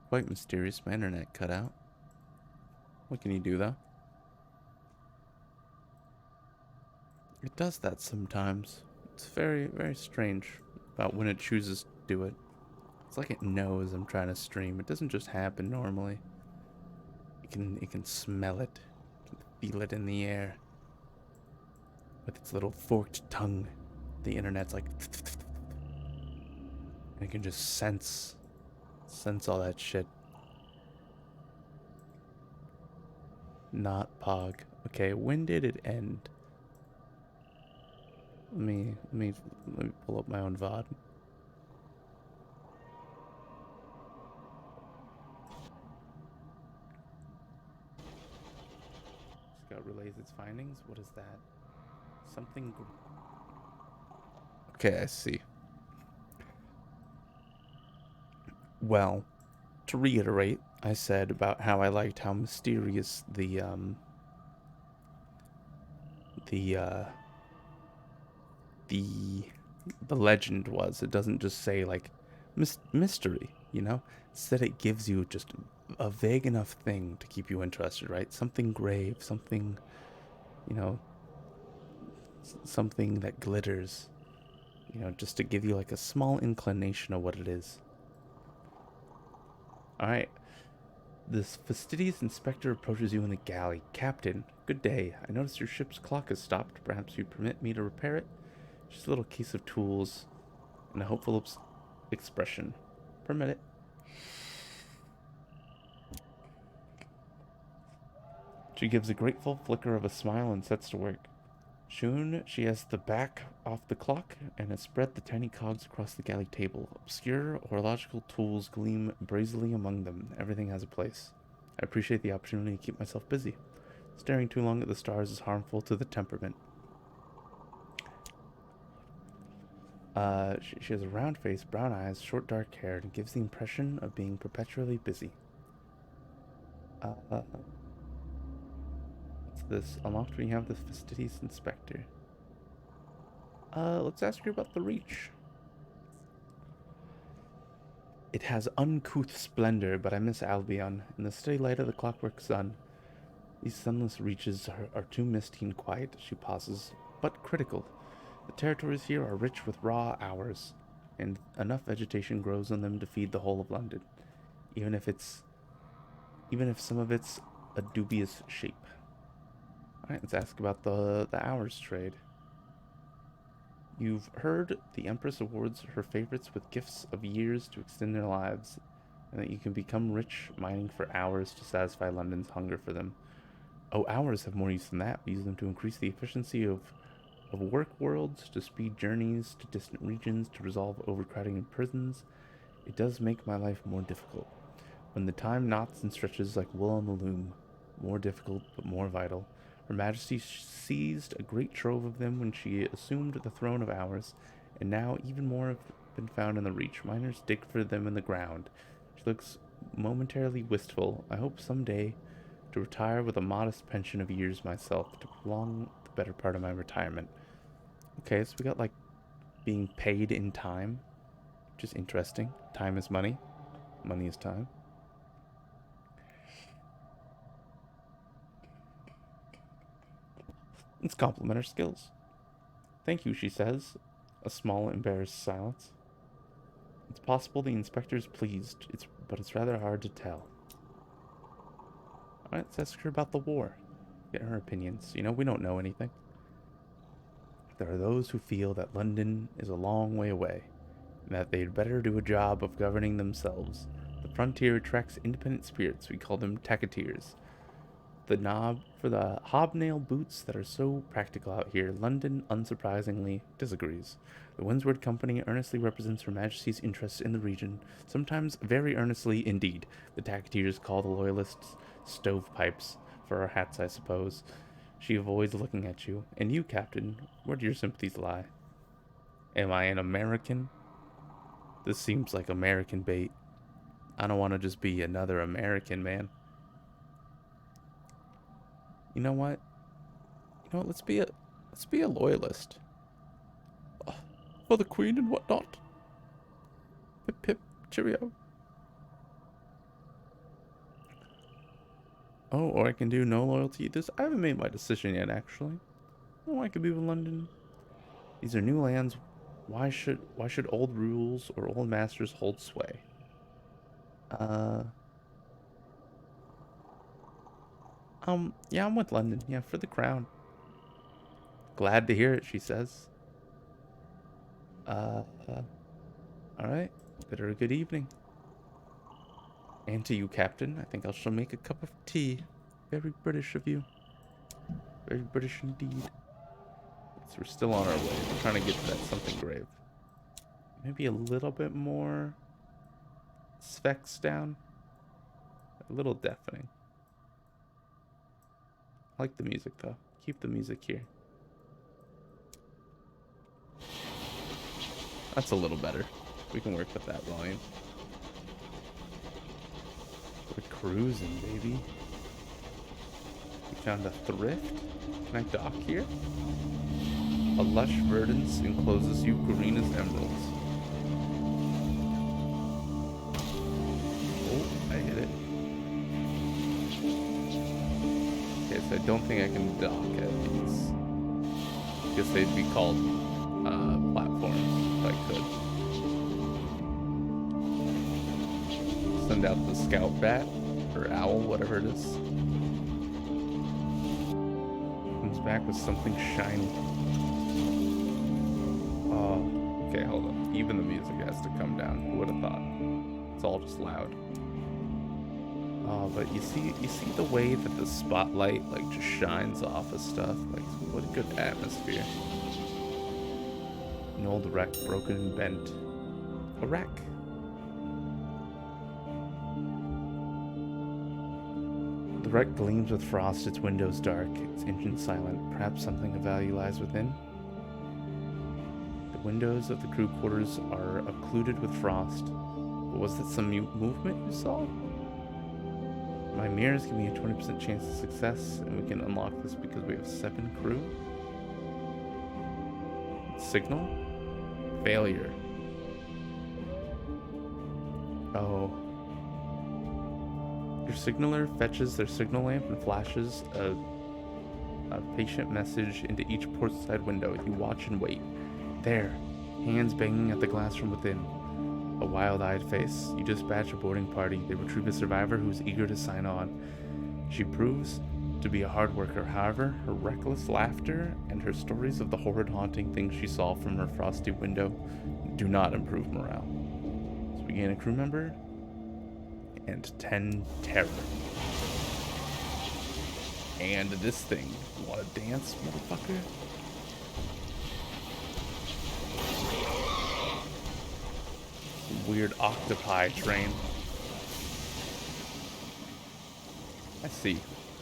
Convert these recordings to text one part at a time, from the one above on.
Quite mysterious. My internet cut out. What can you do, though? It does that sometimes. It's very, very strange about when it chooses to do it. It's like it knows I'm trying to stream. It doesn't just happen normally. It can smell it. It can feel it in the air. With its little forked tongue. The internet's like and it can just sense all that shit. Not Pog. Okay, when did it end? Let me pull up my own VOD. Scout relays its findings. What is that? Something. Okay, I see. Well, to reiterate, I said about how I liked how mysterious the the the legend was. It doesn't just say like mystery, you know. Instead, it gives you just a vague enough thing to keep you interested, right? Something grave, something, you know, something that glitters, you know, just to give you like a small inclination of what it is. All right. This fastidious inspector approaches you in the galley. Captain, good day. I notice your ship's clock has stopped. Perhaps you permit me to repair it? Just a little case of tools and a hopeful expression. Permit it. She gives a grateful flicker of a smile and sets to work. Soon she has the back off the clock and has spread the tiny cogs across the galley table. Obscure horological tools gleam brazily among them. Everything has a place. I appreciate the opportunity to keep myself busy. Staring too long at the stars is harmful to the temperament. She has a round face, brown eyes, short dark hair, and gives the impression of being perpetually busy. What's this? Unlocked when you have the fastidious inspector. Let's ask her about the Reach. It has uncouth splendor, but I miss Albion. In the steady light of the clockwork sun, these sunless reaches are too misty and quiet. She pauses, but critical. The territories here are rich with raw hours, and enough vegetation grows on them to feed the whole of London, even if it's even if some of it's a dubious shape. Alright, let's ask about the hours trade. You've heard the Empress awards her favorites with gifts of years to extend their lives, and that you can become rich mining for hours to satisfy London's hunger for them. Oh, hours have more use than that. We use them to increase the efficiency of work worlds, to speed journeys to distant regions, to resolve overcrowding in prisons. It does make my life more difficult. When the time knots and stretches like wool on the loom, more difficult but more vital. Her Majesty seized a great trove of them when she assumed the throne of ours, and now even more have been found in the Reach. Miners dig for them in the ground. She looks momentarily wistful. I hope someday to retire with a modest pension of years myself, to prolong the better part of my retirement. Okay, so we got like being paid in time, which is interesting. Time is money, money is time. Let's compliment her skills. Thank you, she says, a small, embarrassed silence. It's possible the inspector's pleased, but it's rather hard to tell. Alright, let's ask her about the war. Get her opinions. You know, we don't know anything. There are those who feel that London is a long way away, and that they'd better do a job of governing themselves. The frontier attracts independent spirits. We call them tacketeers. The knob for the hobnail boots that are so practical out here, London, unsurprisingly, disagrees. The Windsward Company earnestly represents Her Majesty's interests in the region, sometimes very earnestly indeed. The tacketeers call the Loyalists stovepipes, for our hats, I suppose. She avoids looking at you. And you, Captain, where do your sympathies lie? Am I an American? This seems like American bait. I don't want to just be another American, man. You know what? You know what? Let's be a loyalist. Uh, for the Queen and whatnot. Pip pip, cheerio. Oh, or I can do no loyalty. I haven't made my decision yet, actually. Oh, I could be with London. These are new lands. Why should old rules or old masters hold sway? Uh, yeah, I'm with London. Yeah, for the crown. Glad to hear it, she says. Uh, all right. Bid her a good evening. And to you, Captain. I think I shall make a cup of tea. Very British of you. Very British indeed. So we're still on our way. We're trying to get to that something grave. Maybe a little bit more specs down. A little deafening. I like the music though. Keep the music here. That's a little better. We can work with that volume. We're cruising, baby. We found a thrift. Can I dock here? A lush verdance encloses you, Karina's emeralds. Oh, I hit it. Okay, so I don't think I can dock at these. I guess they'd be called platforms if I could. Send out the scout bat or owl, whatever it is. Comes back with something shiny. Oh, okay, hold on. Even the music has to come down. Who would have thought? It's all just loud. Oh, but you see the way that the spotlight like just shines off of stuff. Like, what a good atmosphere. An old wreck, broken and bent. A wreck. The wreck gleams with frost, its windows dark, its engine silent. Perhaps something of value lies within? The windows of the crew quarters are occluded with frost. But was it some movement you saw? My mirrors give me a 20% chance of success, and we can unlock this because we have 7 crew. Signal? Failure. Oh. Your signaler fetches their signal lamp and flashes a patient message into each port side window. You watch and wait. There, hands banging at the glass from within. A wild-eyed face. You dispatch a boarding party. They retrieve a survivor who's eager to sign on. She proves to be a hard worker. However, her reckless laughter and her stories of the horrid haunting things she saw from her frosty window do not improve morale. So we gain a crew member and 10 terror. And this thing. You wanna dance, motherfucker? Some weird octopi train. I see.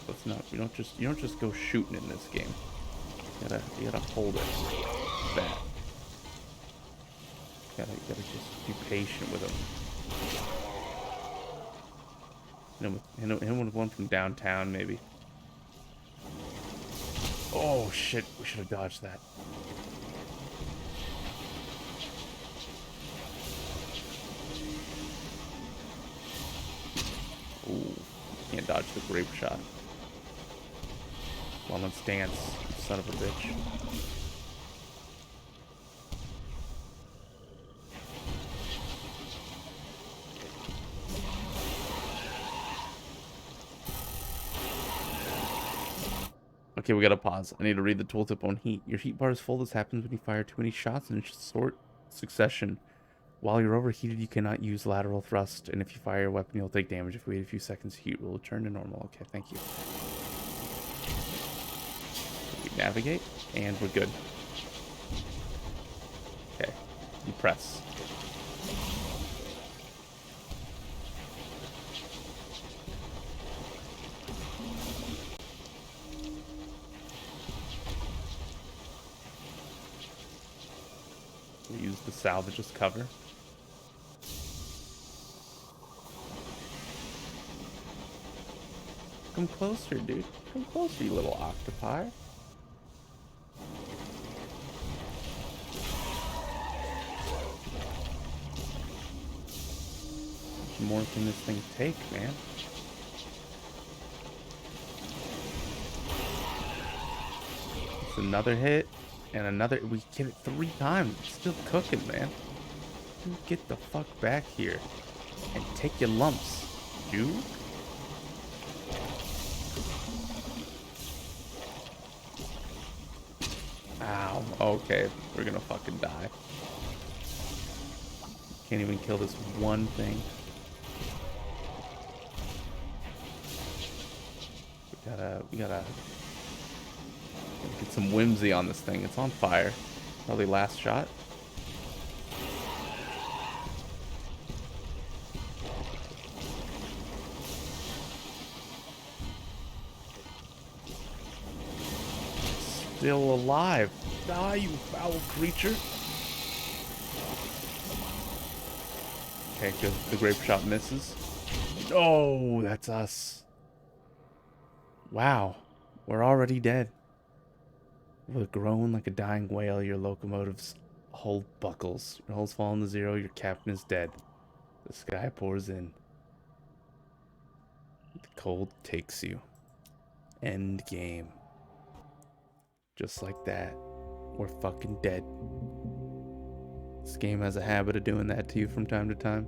Let's not. You don't just go shooting in this game. You gotta hold it. Back. You gotta just be patient with them. Him with one from downtown, maybe. Oh shit! We should have dodged that. Ooh, can't dodge the grape shot. Well, let's dance, you son of a bitch. Okay, we gotta pause. I need to read the tooltip on heat. Your heat bar is full. This happens when you fire too many shots in short succession. While you're overheated, you cannot use lateral thrust, and if you fire a weapon, you'll take damage. If you wait a few seconds, heat will return to normal. Okay, thank you. We navigate, and we're good. Okay, you press. We use the salvage as cover. Come closer, dude. Come closer, you little octopi. What more can this thing take, man? It's another hit. And another. We get it 3 times. It's still cooking, man. Dude, get the fuck back here. And take your lumps, dude. Ow. Okay. We're gonna fucking die. Can't even kill this one thing. We gotta get some whimsy on this thing. It's on fire. Probably last shot. Still alive. Die, you foul creature. Okay, good. The grape shot misses. Oh, that's us. Wow. We're already dead. With a groan like a dying whale, your locomotive's hull buckles. Your hull's fallen to zero, your captain is dead. The sky pours in. The cold takes you. End game. Just like that. We're fucking dead. This game has a habit of doing that to you from time to time.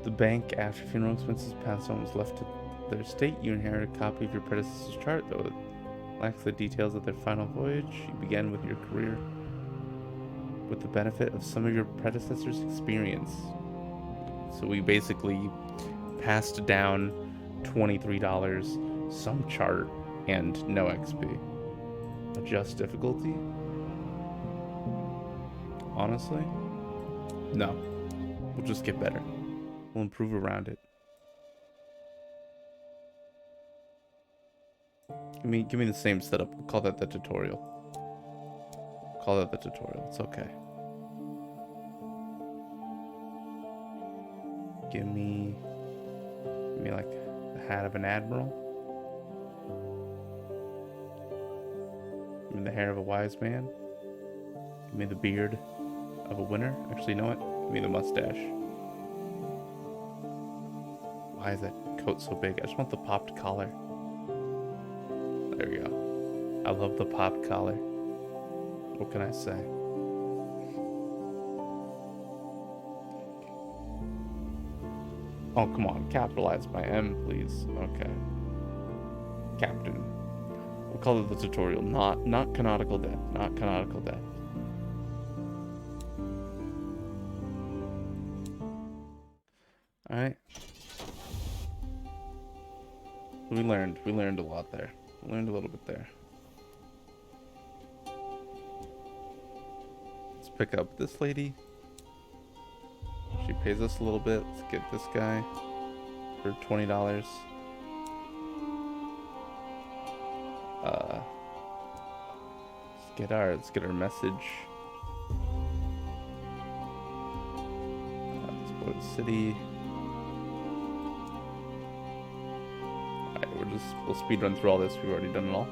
The bank, after funeral expenses passed on, was left to their estate. You inherit a copy of your predecessor's chart, though it lacks the details of their final voyage. You began with your career with the benefit of some of your predecessor's experience. So we basically passed down $23, some chart, and no XP. Adjust difficulty? Honestly? No. We'll just get better. We'll improve around it. Give me the same setup. We'll call that the tutorial. Call that the tutorial. It's okay. Give me like the hat of an admiral. Give me the hair of a wise man. Give me the beard of a winner. Actually, you know what? Give me the mustache. Why is that coat so big? I just want the popped collar. There we go. I love the popped collar. What can I say? Oh, come on. Capitalize my M, please. Okay. Captain. We'll call it the tutorial. Not canonical death. Not canonical death. Alright. We learned a lot there. We learned a little bit there. Let's pick up this lady. She pays us a little bit. Let's get this guy for $20. Let's get our message. Let's go to the city. We'll speed run through all this. We've already done it all.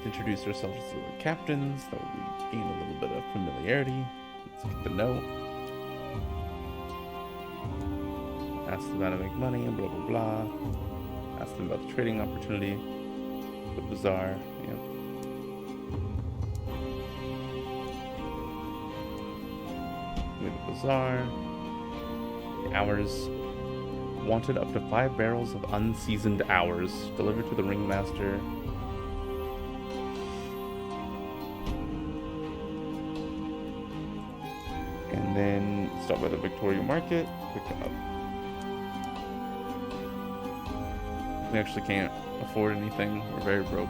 Introduce ourselves to the captains. That would gain a little bit of familiarity. Let's get the note. Ask them how to make money and blah blah blah. Ask them about the trading opportunity. The bazaar. Yep. Bazaar. The hours wanted up to 5 barrels of unseasoned hours delivered to the ringmaster. And then stop by the Victoria Market, pick them up. We actually can't afford anything. We're very broke.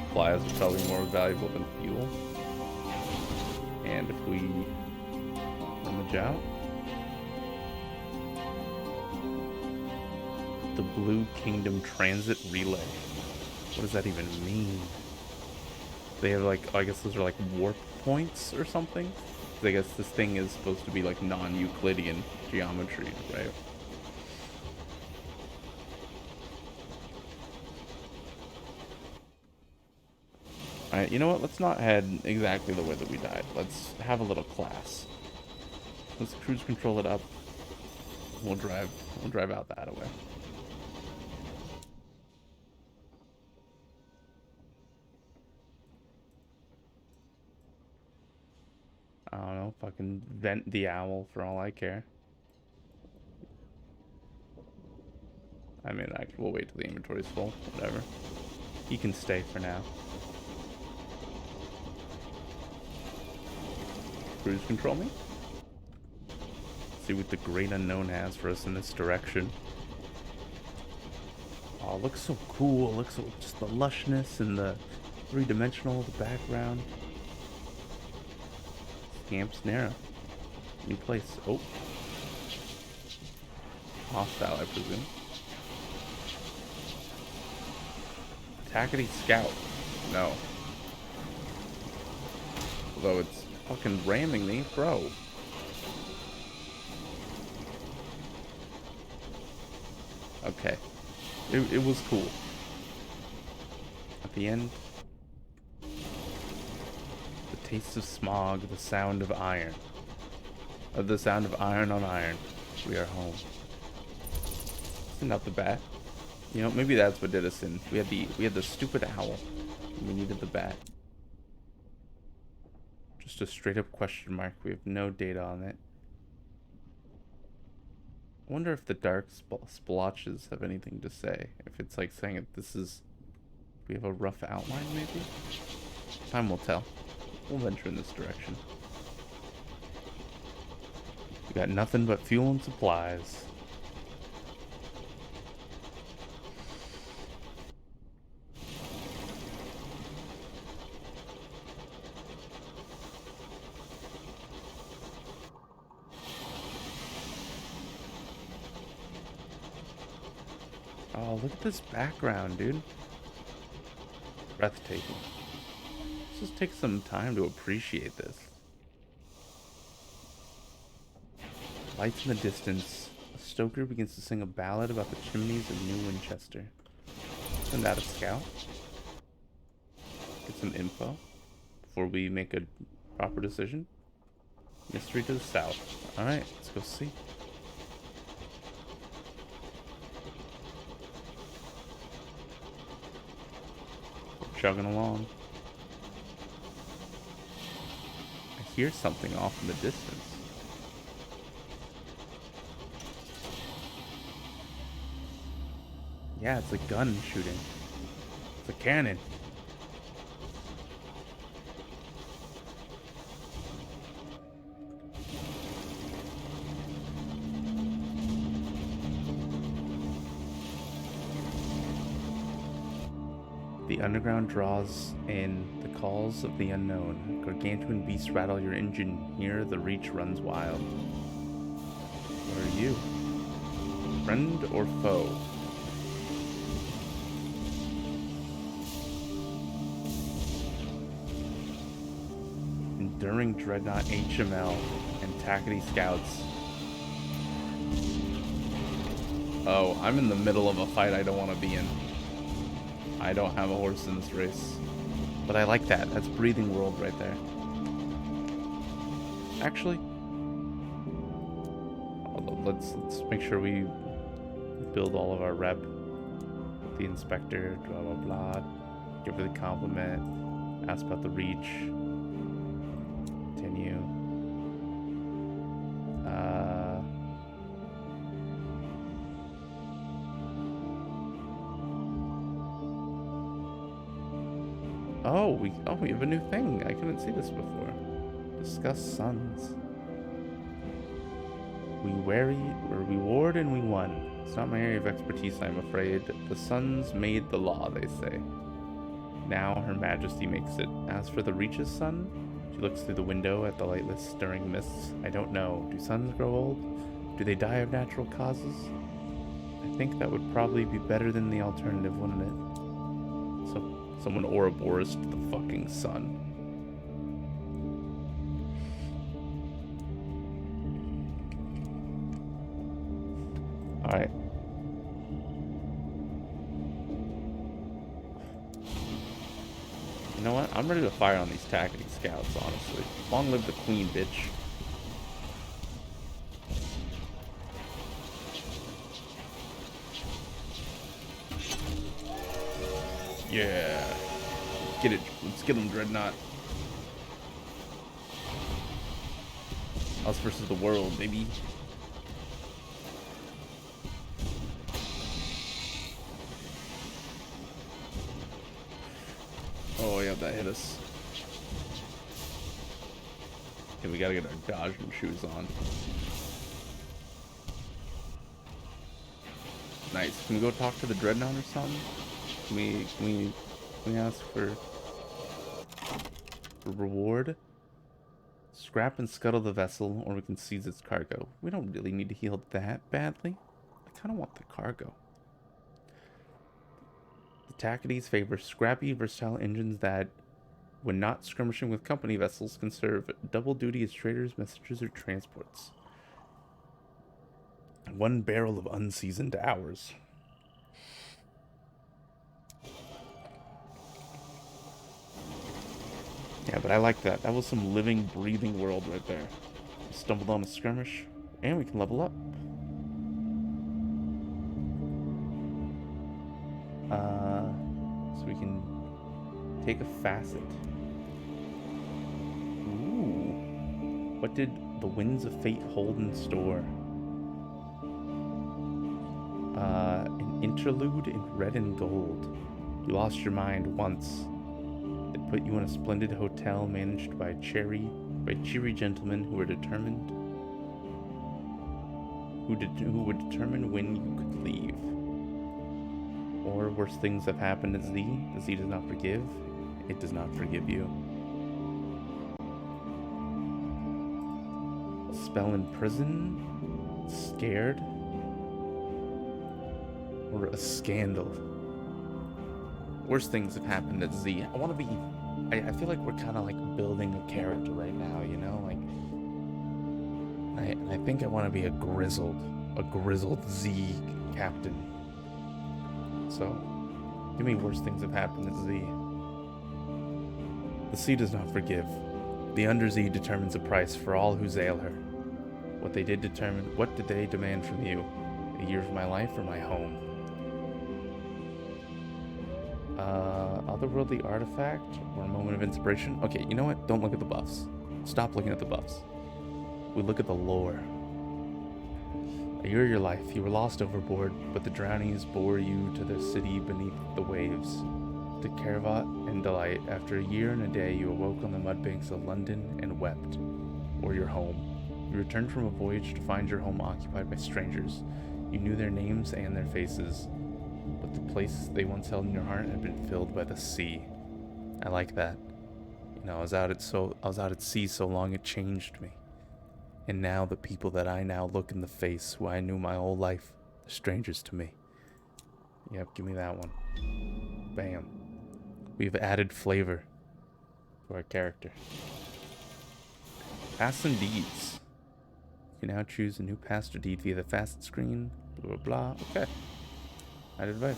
Supplies are probably more valuable than fuel. And if we rummage out, the Blue Kingdom Transit Relay. What does that even mean? They have like, I guess those are like warp points or something. I guess this thing is supposed to be like non-Euclidean geometry, right? Alright, you know what? Let's not head exactly the way that we died. Let's have a little class. Let's cruise control it up. We'll drive out that way. I don't know, fucking vent the owl for all I care. I mean, we'll wait till the inventory's full, whatever. He can stay for now. Cruise control me? See what the great unknown has for us in this direction. Oh, it looks so cool. It looks so, just the lushness and the three-dimensional, the background. Camp Snare. New place. Oh. Hostile, I presume. Tackety Scout. No. Although it's fucking ramming me, bro. Okay. It was cool. At the end, the taste of smog, the sound of iron. The sound of iron on iron. We are home. Not the bat. You know, maybe that's what did us in. We had the stupid owl. And we needed the bat. Just a straight up question mark. We have no data on it. I wonder if the dark splotches have anything to say. If it's like saying that this is... We have a rough outline, maybe? Time will tell. We'll venture in this direction. We got nothing but fuel and supplies. Oh, look at this background, dude. Breathtaking. Let's just take some time to appreciate this. Lights in the distance. A stoker begins to sing a ballad about the chimneys of New Winchester. Send out a scout. Get some info before we make a proper decision. Mystery to the south. Alright, let's go see. Chugging along. I hear something off in the distance. Yeah, it's a gun shooting. It's a cannon. The underground draws in the calls of the unknown. Gargantuan beasts rattle your engine. Here the reach runs wild. What are you? Friend or foe? Enduring Dreadnought HML and Tackety Scouts. Oh, I'm in the middle of a fight I don't want to be in. I don't have a horse in this race. But I like that. That's breathing world right there. Actually, let's make sure we build all of our rep. The inspector, blah blah blah. Give her the compliment. Ask about the reach. Continue. We have a new thing. I couldn't see this before. Discuss suns. We ward and we won. It's not my area of expertise, I'm afraid. The suns made the law, they say. Now Her Majesty makes it. As for the Reach's son, she looks through the window at the lightless, stirring mists. I don't know. Do suns grow old? Do they die of natural causes? I think that would probably be better than the alternative, wouldn't it? So, someone Ouroboros to the fucking sun. Alright. You know what? I'm ready to fire on these tacking scouts, honestly. Long live the queen, bitch. Yeah. Get it. Let's get him, Dreadnought. Us versus the world, baby. Oh, yeah, that hit us. Okay, we gotta get our dodging shoes on. Nice. Can we go talk to the Dreadnought or something? Can we ask for a reward? Scrap and scuttle the vessel, or we can seize its cargo. We don't really need to heal that badly. I kind of want the cargo. The Tackities favor scrappy, versatile engines that, when not skirmishing with company vessels, can serve double duty as traders, messengers, or transports. 1 barrel of unseasoned hours. Yeah, but I like that. That was some living, breathing world right there. We stumbled on a skirmish, and we can level up. So we can take a facet. Ooh. What did the winds of fate hold in store? An interlude in red and gold. You lost your mind once. They put you in a splendid hotel managed by cheery gentlemen who were determined, who would determine when you could leave. Or worse things have happened to Z. The Z does not forgive. It does not forgive you. A spell in prison? Scared? Or a scandal? Worse things have happened at Z. I want to be... I feel like we're kind of like building a character right now, you know? Like... I think I want to be a grizzled Z captain. So, give me worse things have happened at Z. The sea does not forgive. The under Z determines a price for all who zail her. What did they demand from you? A year of my life or my home? Otherworldly artifact or a moment of inspiration? Okay, you know what? Don't look at the buffs. Stop looking at the buffs. We look at the lore. A year of your life, you were lost overboard, but the drownies bore you to the city beneath the waves. To Caravat and delight, after a year and a day, you awoke on the mudbanks of London and wept. Or your home. You returned from a voyage to find your home occupied by strangers. You knew their names and their faces, but the place they once held in your heart had been filled by the sea. I like that. You know, I was out at sea so long it changed me. And now the people that I now look in the face, who I knew my whole life, are strangers to me. Yep, give me that one. Bam. We've added flavor to our character. Pasts and deeds. You can now choose a new past or deed via the facet screen. Blah, blah, blah. Okay. I'd advise.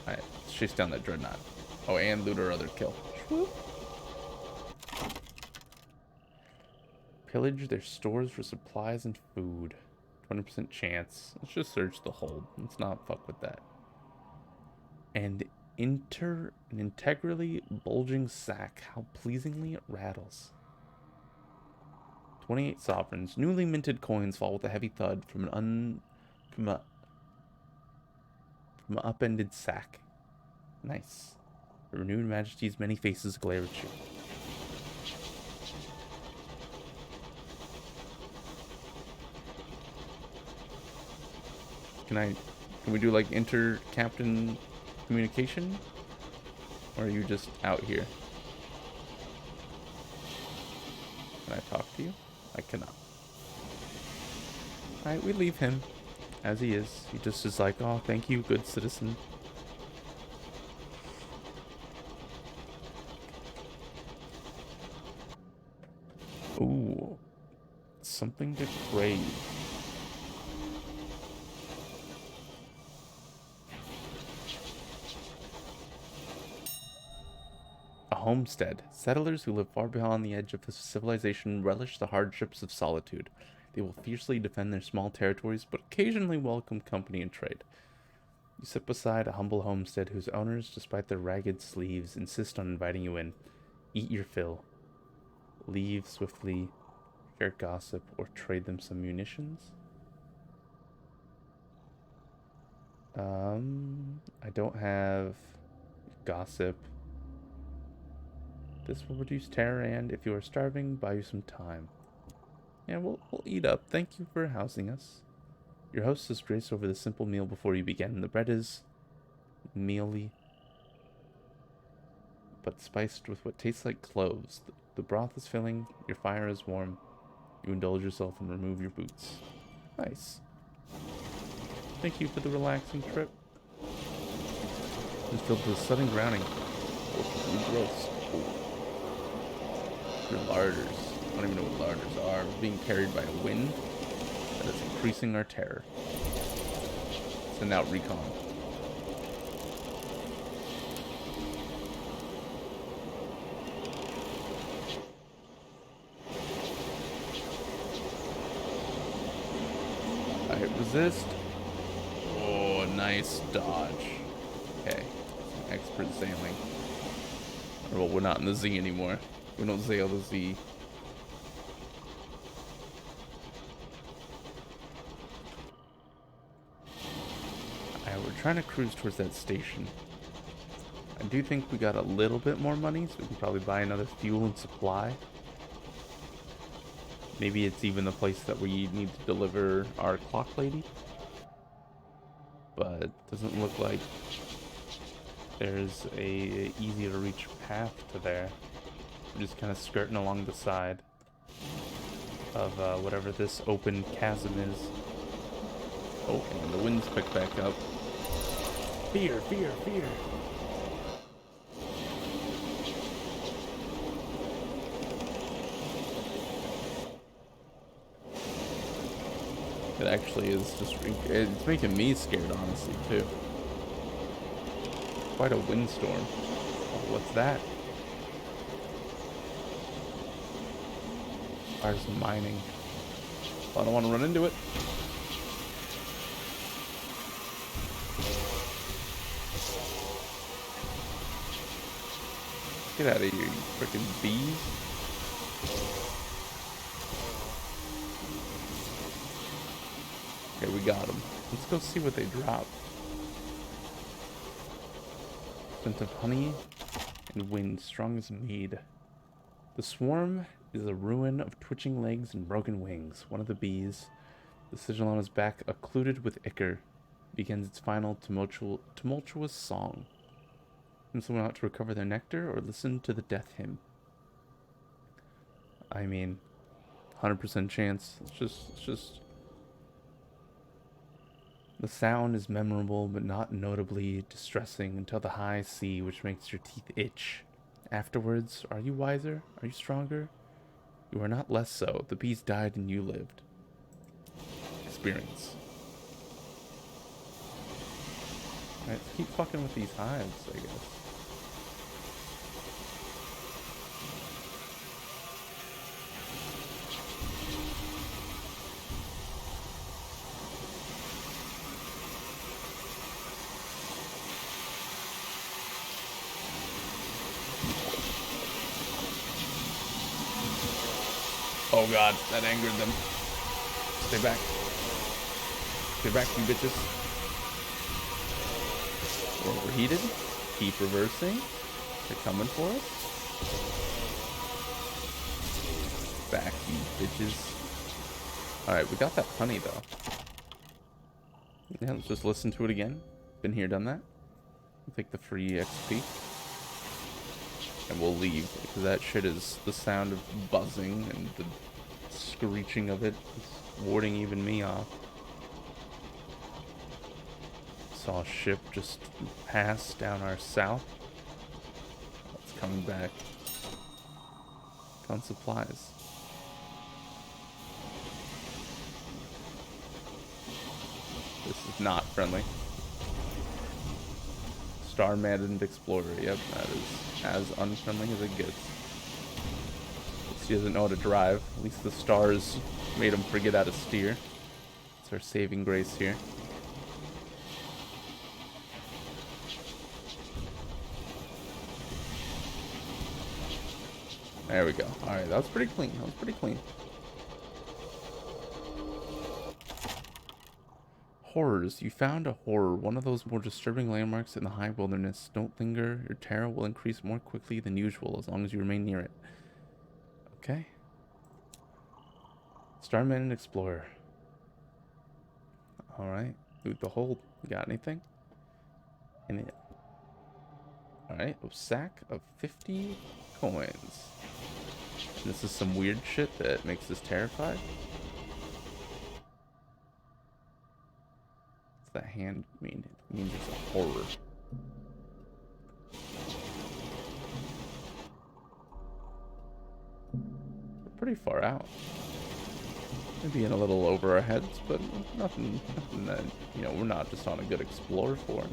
Alright, let's chase down that Dreadnought. Oh, and loot our other kill. Swoop. Pillage their stores for supplies and food. 20% chance. Let's just search the hold. Let's not fuck with that. And an integrally bulging sack. How pleasingly it rattles. 28 sovereigns. Newly minted coins fall with a heavy thud from an upended sack. Nice. The renewed majesty's many faces glare at you. Can we do like inter-captain communication? Or are you just out here? Can I talk to you? I cannot. Alright, we leave him as he is. He just is like, oh, thank you, good citizen. Ooh. Something to crave. homestead. Settlers who live far beyond the edge of the civilization relish the hardships of solitude. They will fiercely defend their small territories, but occasionally welcome company and trade. You sit beside a humble homestead whose owners, despite their ragged sleeves, insist on inviting you in. Eat your fill. Leave swiftly, share gossip, or trade them some munitions. I don't have gossip. This will reduce terror and, if you are starving, buy you some time. Yeah, we'll eat up. Thank you for housing us. Your hostess grace over the simple meal before you begin. The bread is mealy, but spiced with what tastes like cloves. The broth is filling, your fire is warm. You indulge yourself and remove your boots. Nice. Thank you for the relaxing trip. It's filled with sudden grounding. Gross. Your larders. I don't even know what larders are. We're being carried by a wind that is increasing our terror. Send out recon. Alright, resist. Oh, nice dodge. Okay. Expert sailing. Well, we're not in the Z anymore. We don't sail the Z. Alright, we're trying to cruise towards that station. I do think we got a little bit more money, so we can probably buy another fuel and supply. Maybe it's even the place that we need to deliver our clock lady. But it doesn't look like there's a easy to reach path to there. We're just kind of skirting along the side of whatever this open chasm is. Oh, and the wind's picked back up. Fear, fear, fear. It actually is just, it's making me scared, honestly, too. Quite a windstorm. Oh, what's that? Fires some mining. I don't want to run into it. Get out of here, you freaking bees. Okay, we got them. Let's go see what they drop. Scent of honey and wind, strong as mead. The swarm is a ruin of twitching legs and broken wings. One of the bees, the sigil on his back occluded with ichor, begins its final tumultuous song. Send someone out to recover their nectar or listen to the death hymn. I mean, 100% chance. It's just... The sound is memorable, but not notably distressing until the high C, which makes your teeth itch. Afterwards, are you wiser? Are you stronger? You are not less so. The bees died and you lived. Experience. Alright, let's keep fucking with these hives, I guess. Oh god, that angered them. Stay back. Stay back, you bitches. We're overheated. Keep reversing. They're coming for us. Back, you bitches. Alright, we got that honey, though. Yeah, let's just listen to it again. Been here, done that. We'll take the free XP. And we'll leave, because that shit is the sound of buzzing and the screeching of it is warding even me off. Saw a ship just pass down our south. It's coming back. Found supplies. This is not friendly. Star-Maddened Explorer. Yep, that is as unfriendly as it gets. He doesn't know how to drive. At least the stars made him forget how to steer. It's our saving grace here. There we go. Alright, that was pretty clean. That was pretty clean. Horrors. You found a horror. One of those more disturbing landmarks in the high wilderness. Don't linger. Your terror will increase more quickly than usual as long as you remain near it. Okay. Starman and Explorer. Alright. Loot the hold. You got anything? In it. Alright. A sack of 50 coins. This is some weird shit that makes us terrified. What's that hand mean? It means it's a horror. We're pretty far out. Maybe in a little over our heads, but nothing that, you know, we're not just on a good explore for.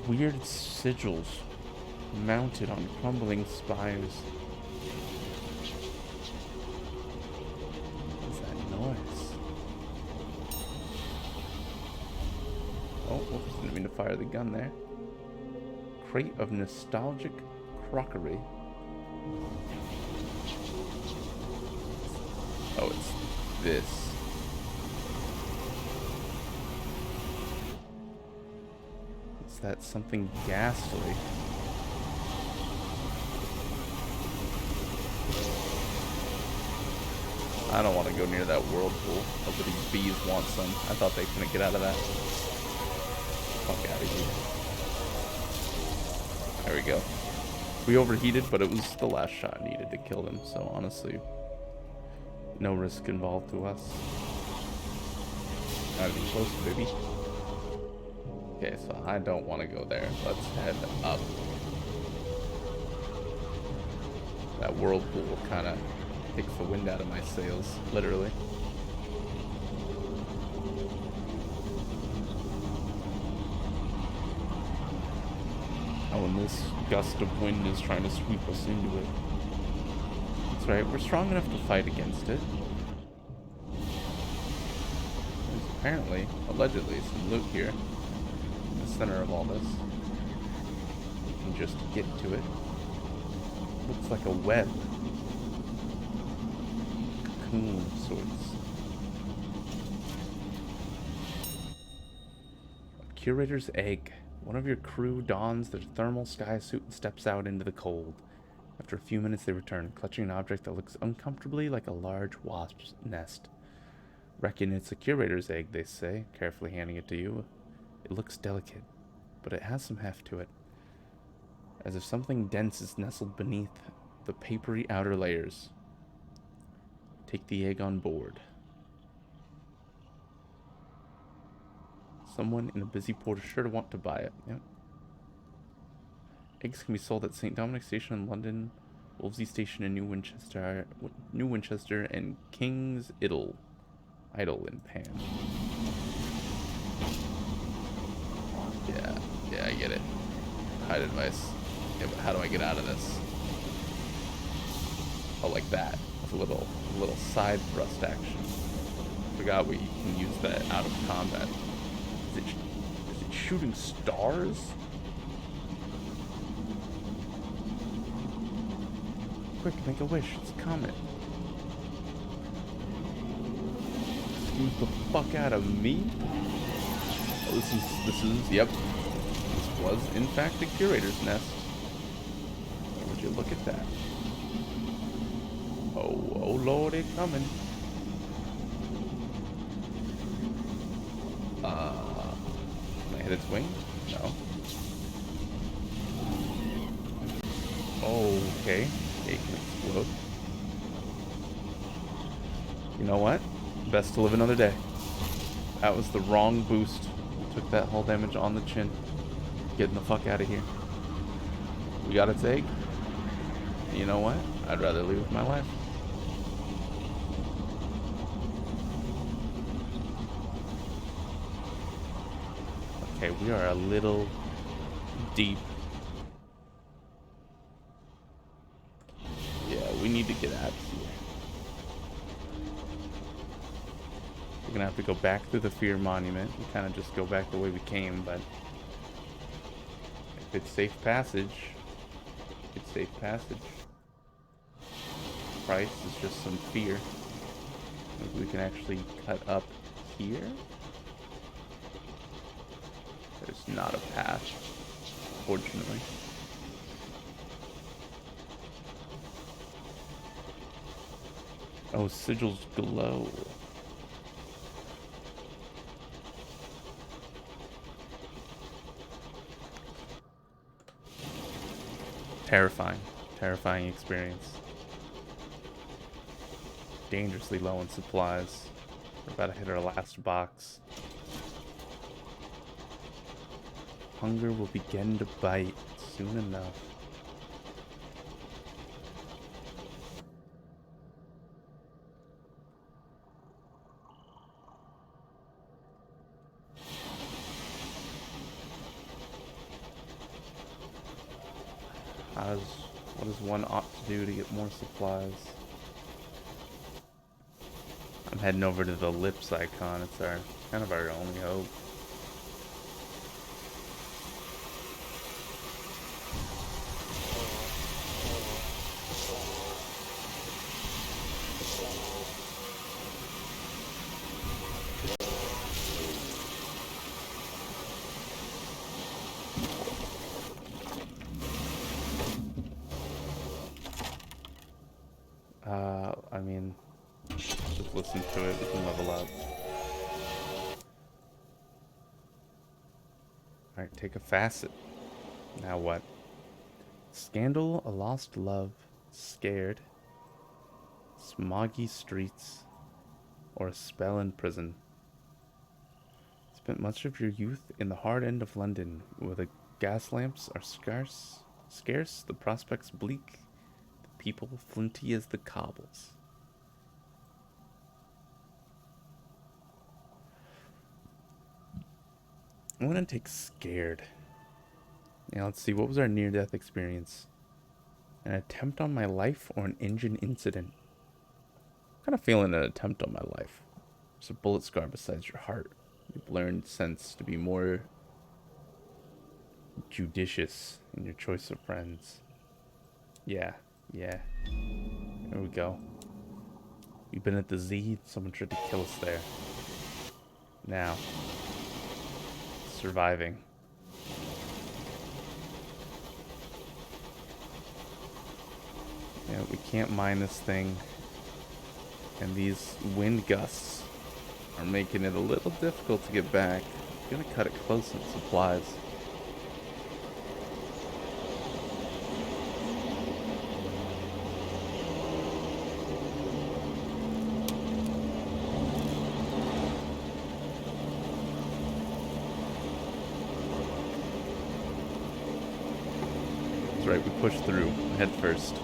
Weird sigils mounted on crumbling spires. What's that noise? Oh, whoops, didn't mean to fire the gun there. Crate of nostalgic crockery. Oh, it's this. That something ghastly. I don't want to go near that whirlpool. Hope these bees want some. I thought they couldn't get out of that. Fuck out of here. There we go. We overheated, but it was the last shot needed to kill them. So honestly, no risk involved to us. Not even close, baby. Okay, so I don't want to go there. Let's head up. That whirlpool kind of takes the wind out of my sails, literally. Oh, and this gust of wind is trying to sweep us into it. That's right, we're strong enough to fight against it. There's apparently, allegedly, some loot here. Center of all this. You can just get to it. Looks like a web. Cocoon of sorts. A curator's egg. One of your crew dons their thermal sky suit and steps out into the cold. After a few minutes they return, clutching an object that looks uncomfortably like a large wasp's nest. Reckon it's a curator's egg, they say, carefully handing it to you. It looks delicate, but it has some heft to it, as if something dense is nestled beneath the papery outer layers. Take the egg on board. Someone in a busy port is sure to want to buy it. Yep. Eggs can be sold at St. Dominic Station in London, Wolvesey Station in New Winchester, and King's Idle in Pan. Yeah, I get it. Hide advice. Yeah, but how do I get out of this? Oh, like that. With a little side thrust action. Forgot we can use that out of combat. Is it shooting stars? Quick, make a wish. It's a comet. Excuse the fuck out of me? Oh, this is, yep. This was, in fact, a curator's nest. Would you look at that? Oh lord, it's coming. Can I hit its wing? No. Okay. It can explode. You know what? Best to live another day. That was the wrong boost. Took that hull damage on the chin. Getting the fuck out of here. We got its egg. You know what? I'd rather leave with my life. Okay, we are a little deep. Yeah, we need to get out of here. We're gonna have to go back through the Fear Monument and kind of just go back the way we came, but if it's safe passage, it's safe passage. Price is just some fear. Maybe we can actually cut up here. There's not a path, fortunately. Oh, sigils glow. Terrifying. Terrifying experience. Dangerously low on supplies. We're about to hit our last box. Hunger will begin to bite soon enough. What does one ought to do to get more supplies? I'm heading over to the lips icon. It's kind of our only hope. I mean, just listen to it. We can level up. Alright, take a facet. Now what? Scandal, a lost love, scared, smoggy streets, or a spell in prison. Spent much of your youth in the hard end of London, where the gas lamps are scarce, the prospects bleak, the people flinty as the cobbles. I'm gonna take scared. Now let's see, what was our near-death experience? An attempt on my life or an engine incident? I'm kind of feeling an attempt on my life. There's a bullet scar beside your heart. You've learned since to be more judicious in your choice of friends. Yeah. There we go. We've been at the Z. Someone tried to kill us there. Now. Surviving. Yeah, we can't mine this thing. And these wind gusts are making it a little difficult to get back. I'm gonna cut it close on supplies. That's right, we push through head first.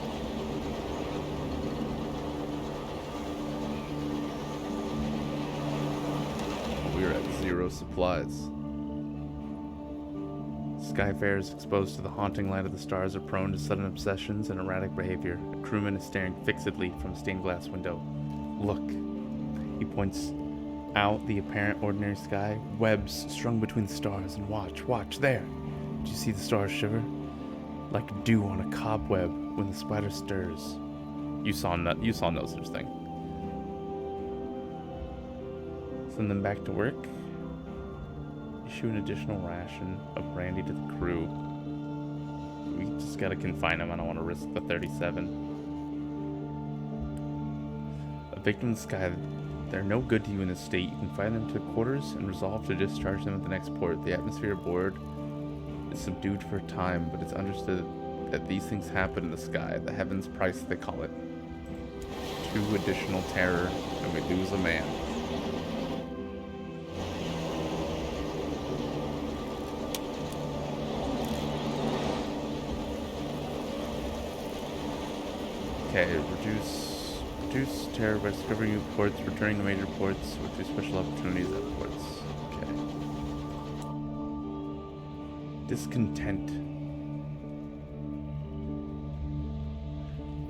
We're at 0 supplies. Skyfarers exposed to the haunting light of the stars are prone to sudden obsessions and erratic behavior. A crewman is staring fixedly from a stained glass window. Look. He points out the apparent ordinary sky. Webs strung between the stars, and watch, there. Do you see the stars shiver? Like dew on a cobweb when the spider stirs. You saw no such thing. Send them back to work. Issue an additional ration of brandy to the crew. We just gotta confine them. I don't want to risk the 37. A victim in the sky. They're no good to you in this state. You confine them to quarters and resolve to discharge them at the next port. The atmosphere aboard is subdued for a time, but it's understood that these things happen in the sky. The heavens' price, they call it. 2 additional terror, and we lose a man. Okay, reduce terror by discovering new ports, returning to major ports, with 2 special opportunities at ports. Okay. Discontent.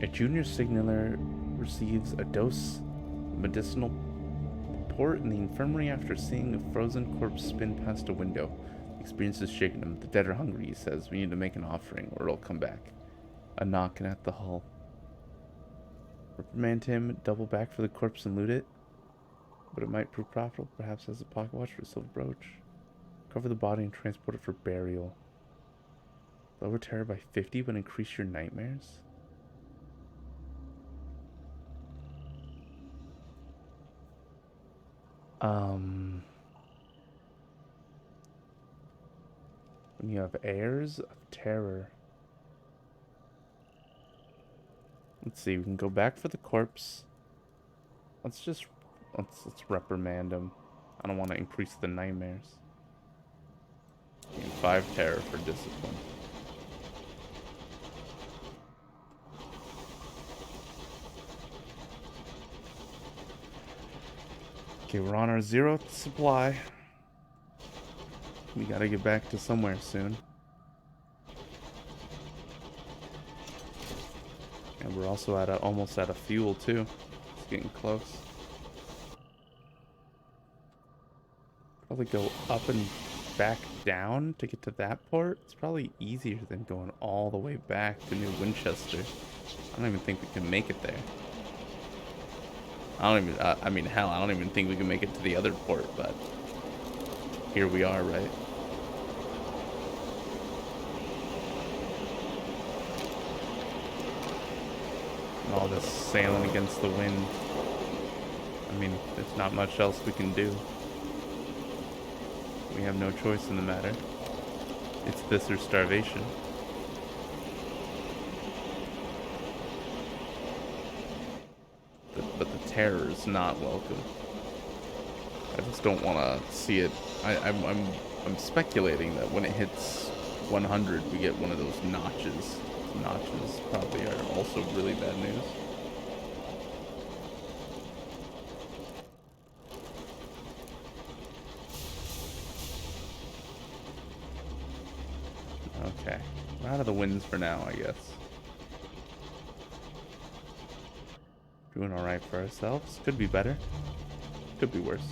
A junior signaler receives a dose of medicinal port in the infirmary after seeing a frozen corpse spin past a window. The experience has shaken him. The dead are hungry, he says. We need to make an offering or it'll come back. A knocking at the hull. Reprimand him, double back for the corpse and loot it. But it might prove profitable, perhaps as a pocket watch or a silver brooch. Cover the body and transport it for burial. Lower terror by 50 but increase your nightmares? When you have heirs of terror. Let's see, we can go back for the corpse. Let's reprimand him. I don't want to increase the nightmares. And 5 terror for discipline. Okay, we're on our 0th supply. We gotta get back to somewhere soon. And we're also almost out of fuel too. It's getting close. Probably go up and back down to get to that port. It's probably easier than going all the way back to New Winchester. I don't even think we can make it there. I mean, hell, I don't even think we can make it to the other port, but here we are, right? And all this sailing against the wind. I mean, there's not much else we can do. We have no choice in the matter. It's this or starvation. But the terror is not welcome. I just don't want to see it. I'm speculating that when it hits 100, we get one of those notches. Notches probably are also really bad news. Okay, we're out of the winds for now, I guess. Doing alright for ourselves. Could be better. Could be worse.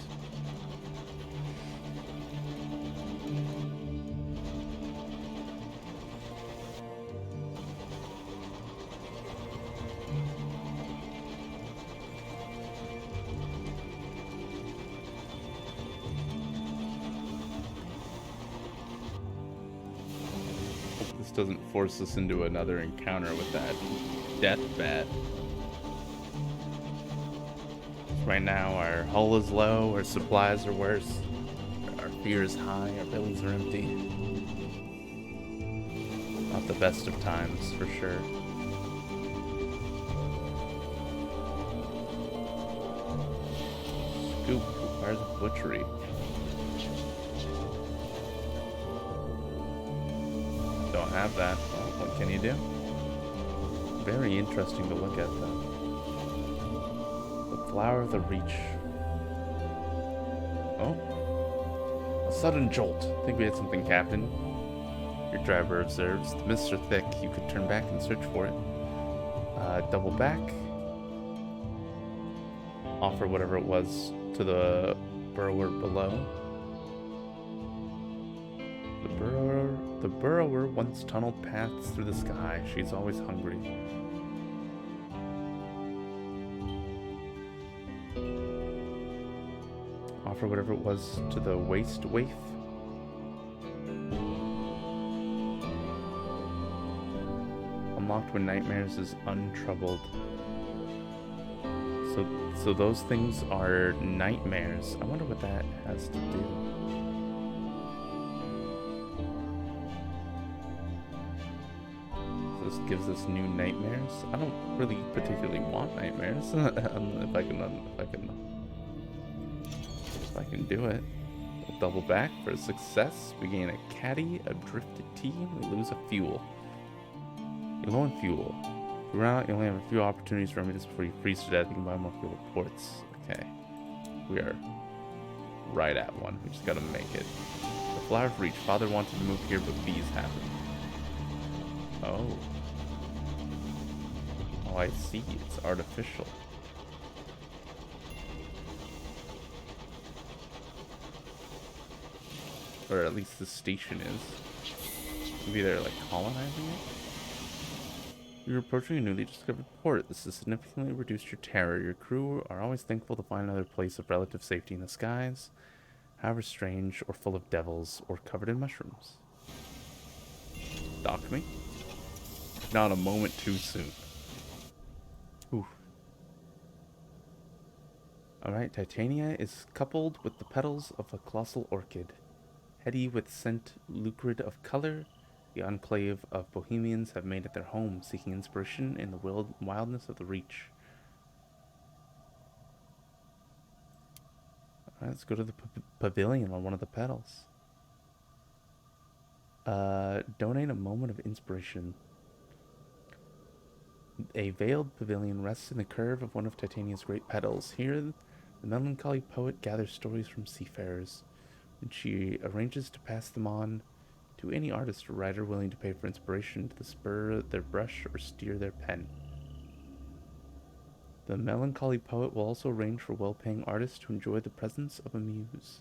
Hope this doesn't force us into another encounter with that death bat. Right now, our hull is low, our supplies are worse, our fear is high, our bellies are empty. Not the best of times, for sure. Scoop requires a butchery. Don't have that. Well, what can you do? Very interesting to look at, though. Flower of the Reach. Oh. A sudden jolt. I think we had something, Captain. Your driver observes. The mists are thick. You could turn back and search for it. Double back. Offer whatever it was to the burrower below. The burrower once tunneled paths through the sky. She's always hungry. Offer whatever it was to the waste waif. Unlocked when nightmares is untroubled. So those things are nightmares. I wonder what that has to do. So this gives us new nightmares. I don't really particularly want nightmares. if I can do it. We'll double back for a success. We gain a caddy, a drifted tea, we lose a fuel. You're low on fuel. You run out, you only have a few opportunities to remedy this before you freeze to death. You can buy more fuel ports. Okay. We are right at one. We just gotta make it. The Flower of Reach. Father wanted to move here, but bees happened. Oh. Oh, I see. It's artificial. Or at least the station is. Maybe they're like colonizing it? You're approaching a newly discovered port. This has significantly reduced your terror. Your crew are always thankful to find another place of relative safety in the skies, however strange or full of devils or covered in mushrooms. Dock me? Not a moment too soon. Ooh. Alright, Titania is coupled with the petals of a colossal orchid. Heady with scent, lucrid of color, the enclave of Bohemians have made it their home, seeking inspiration in the wildness of the Reach. Alright, let's go to the pavilion on one of the petals. Donate a moment of inspiration. A veiled pavilion rests in the curve of one of Titania's great petals. Here, the melancholy poet gathers stories from seafarers, and she arranges to pass them on to any artist or writer willing to pay for inspiration to spur their brush or steer their pen. The melancholy poet will also arrange for well-paying artists to enjoy the presence of a muse.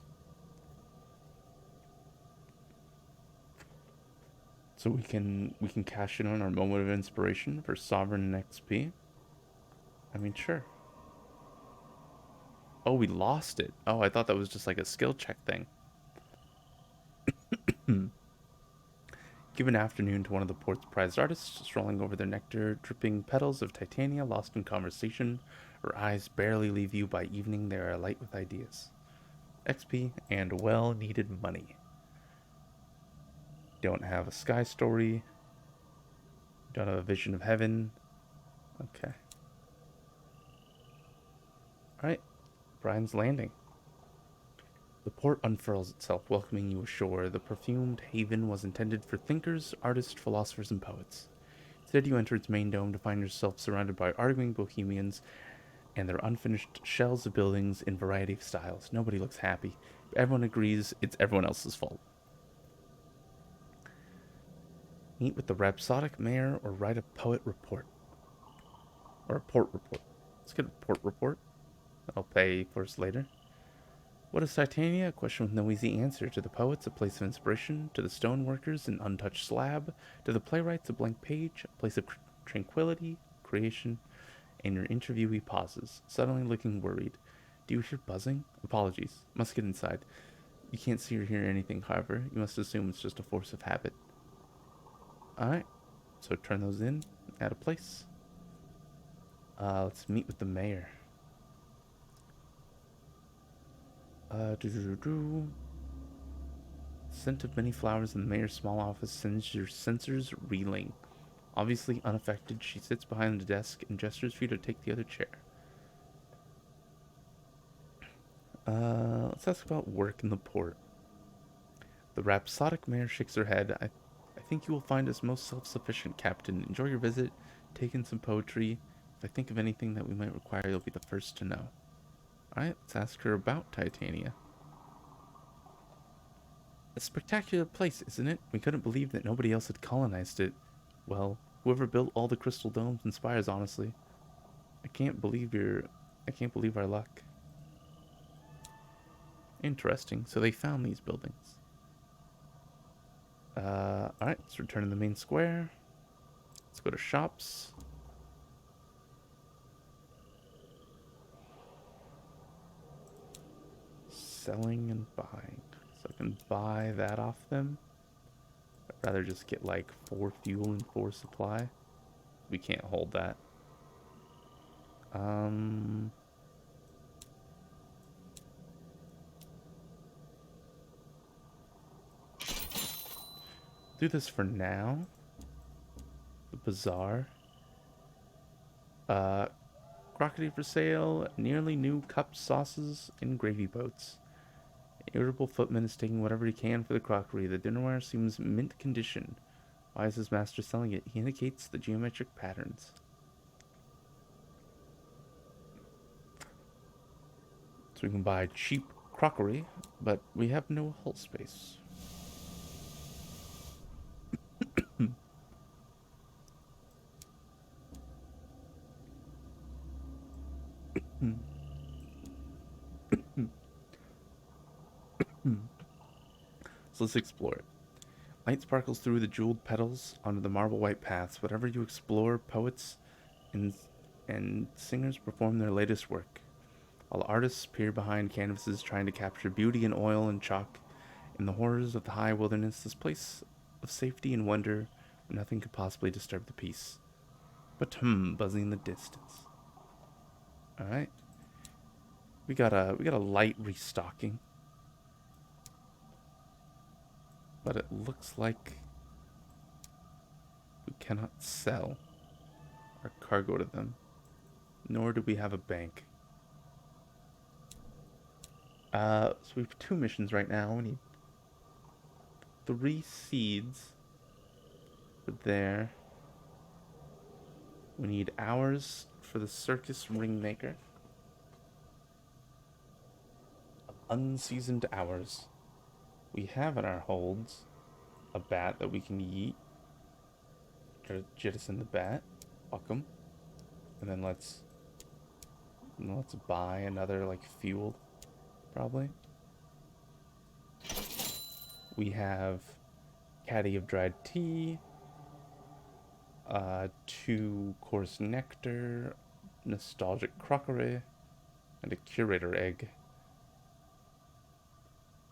So we can cash in on our moment of inspiration for Sovereign and XP. I mean, sure. Oh, we lost it. Oh, I thought that was just like a skill check thing. Give an afternoon to one of the port's prized artists, strolling over their nectar-dripping petals of Titania, lost in conversation. Her eyes barely leave you by evening. They are alight with ideas, XP, and well-needed money. Don't have a sky story. Don't have a vision of heaven. Okay. Alright. Brian's Landing. The port unfurls itself, welcoming you ashore. The perfumed haven was intended for thinkers, artists, philosophers, and poets. Instead, you enter its main dome to find yourself surrounded by arguing bohemians and their unfinished shells of buildings in variety of styles. Nobody looks happy. Everyone agrees it's everyone else's fault. Meet with the rhapsodic mayor or write a poet report. Or a port report. Let's get a port report. I'll pay for us later. What is Titania? A question with no easy answer. To the poets, a place of inspiration. To the stoneworkers, an untouched slab. To the playwrights, a blank page. A place of tranquility, creation. And your interviewee pauses, suddenly looking worried. Do you hear buzzing? Apologies. Must get inside. You can't see or hear anything, however. You must assume it's just a force of habit. Alright. So turn those in. Add a place. Let's meet with the mayor. Scent of many flowers in the mayor's small office sends your sensors reeling. Obviously unaffected, she sits behind the desk and gestures for you to take the other chair. Let's ask about work in the port. The rhapsodic mayor shakes her head. I think you will find us most self-sufficient, Captain. Enjoy your visit. Take in some poetry. If I think of anything that we might require, you'll be the first to know. Alright, let's ask her about Titania. A spectacular place, isn't it? We couldn't believe that nobody else had colonized it. Well, whoever built all the crystal domes and spires, honestly. I can't believe our luck. Interesting. So they found these buildings. Alright, let's return to the main square. Let's go to shops. Selling and buying. So I can buy that off them. I'd rather just get like 4 fuel and 4 supply. We can't hold that. Do this for now. The bazaar. Crockery for sale. Nearly new cups, sauces, and gravy boats. An irritable footman is taking whatever he can for the crockery. The dinnerware seems mint condition. Why is his master selling it? He indicates the geometric patterns. we can buy cheap crockery, but we have no hull space. So let's explore it. Light sparkles through the jeweled petals onto the marble white paths. Whatever you explore, poets and, and singers perform their latest work, while artists peer behind canvases trying to capture beauty in oil and chalk. In the horrors of the high wilderness, this place of safety and wonder where nothing could possibly disturb the peace. But buzzing in the distance. Alright. We got a light restocking. But it looks like we cannot sell our cargo to them. Nor do we have a bank. So we have 2 missions right now. We need 3 seeds for there. We need hours for the circus ringmaker. Unseasoned hours. We have in our holds a bat that we can yeet. Jettison the bat. Fuck 'em. And then let's buy another like fuel, probably. We have caddy of dried tea, 2 coarse nectar, nostalgic crockery, and a curator egg.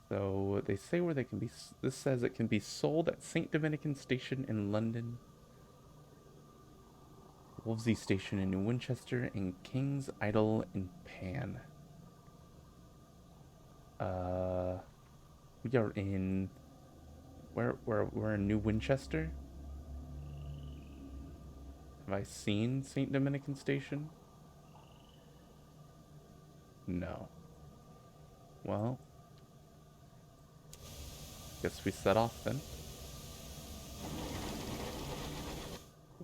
So they say where they can be. This says it can be sold at St. Dominican Station in London, Wolvesey Station in New Winchester, and King's Idol in Pan. We are in we're in New Winchester. Have I seen St. Dominican Station? No. Well, guess we set off then.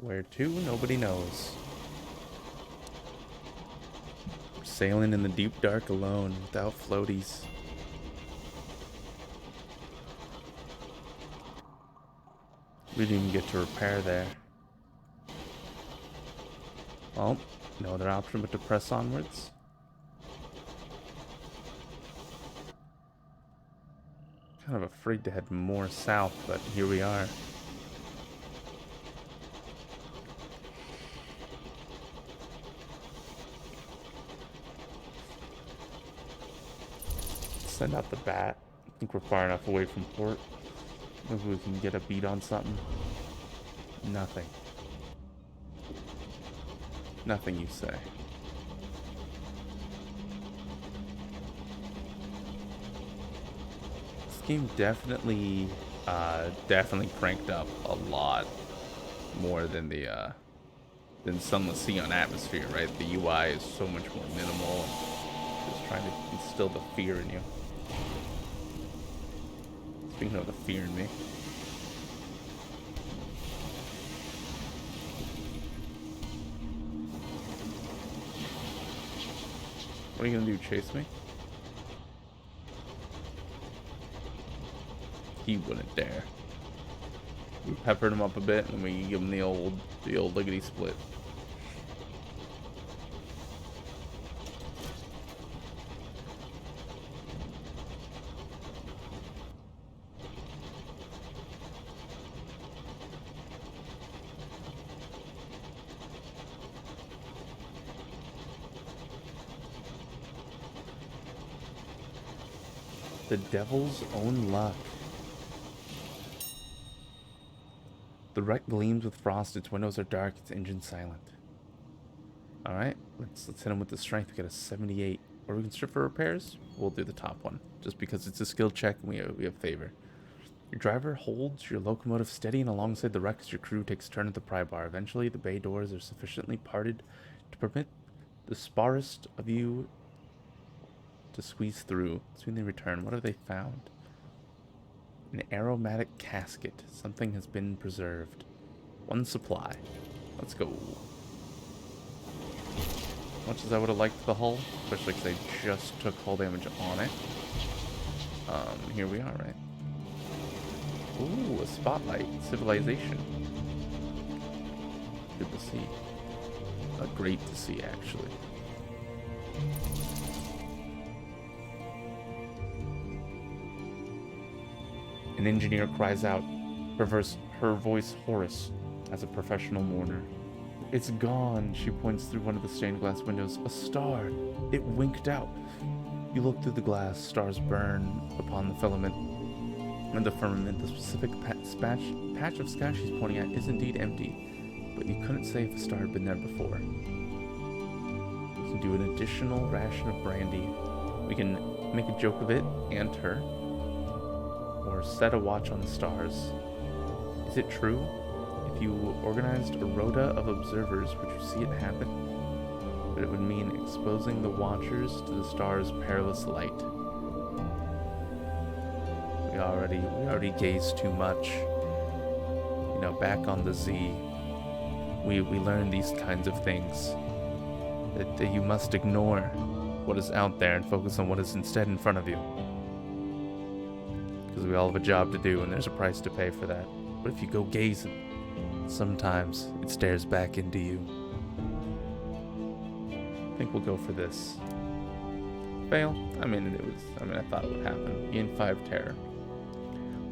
Where to? Nobody knows. We're sailing in the deep dark alone, without floaties. We didn't even get to repair there. Well, no other option but to press onwards. Kind of afraid to head more south, but here we are. Send out the bat. I think we're far enough away from port. Maybe we can get a beat on something. Nothing. Nothing, you say. This game definitely cranked up a lot more than the than Sunless Sea on Atmosphere, right? The UI is so much more minimal. Just trying to instill the fear in you. Speaking of the fear in me. What are you gonna do, chase me? He wouldn't dare. We peppered him up a bit and we give him the old lickety split. The devil's own luck. The wreck gleams with frost, its windows are dark, its engine silent. Alright, let's hit him with the strength. We got a 78. Or we can strip for repairs? We'll do the top one. Just because it's a skill check and we have favor. Your driver holds your locomotive steady and alongside the wreck as your crew takes a turn at the pry bar. Eventually, the bay doors are sufficiently parted to permit the sparest of you to squeeze through. Soon they return. What have they found? An aromatic casket. Something has been preserved. 1 supply. Let's go. much as I would have liked the hull, especially because I just took hull damage on it. Here we are, right? Ooh, a spotlight. Civilization. Good to see. Great to see, actually. An engineer cries out, her voice hoarse as a professional mourner. It's gone, she points through one of the stained glass windows. A star. It winked out. You look through the glass, stars burn upon the filament and the firmament. The specific patch of sky she's pointing at is indeed empty, but you couldn't say if a star had been there before. We can do an additional ration of brandy. We can make a joke of it and her, or set a watch on the stars. Is it true? If you organized a rota of observers, would you see it happen? But it would mean exposing the watchers to the stars' perilous light. We already gaze too much. You know, back on the Z, we learn these kinds of things. That you must ignore what is out there and focus on what is instead in front of you. Because we all have a job to do and there's a price to pay for that. But if you go gazing, sometimes it stares back into you. I think we'll go for this. Fail? I thought it would happen. Gain 5 terror.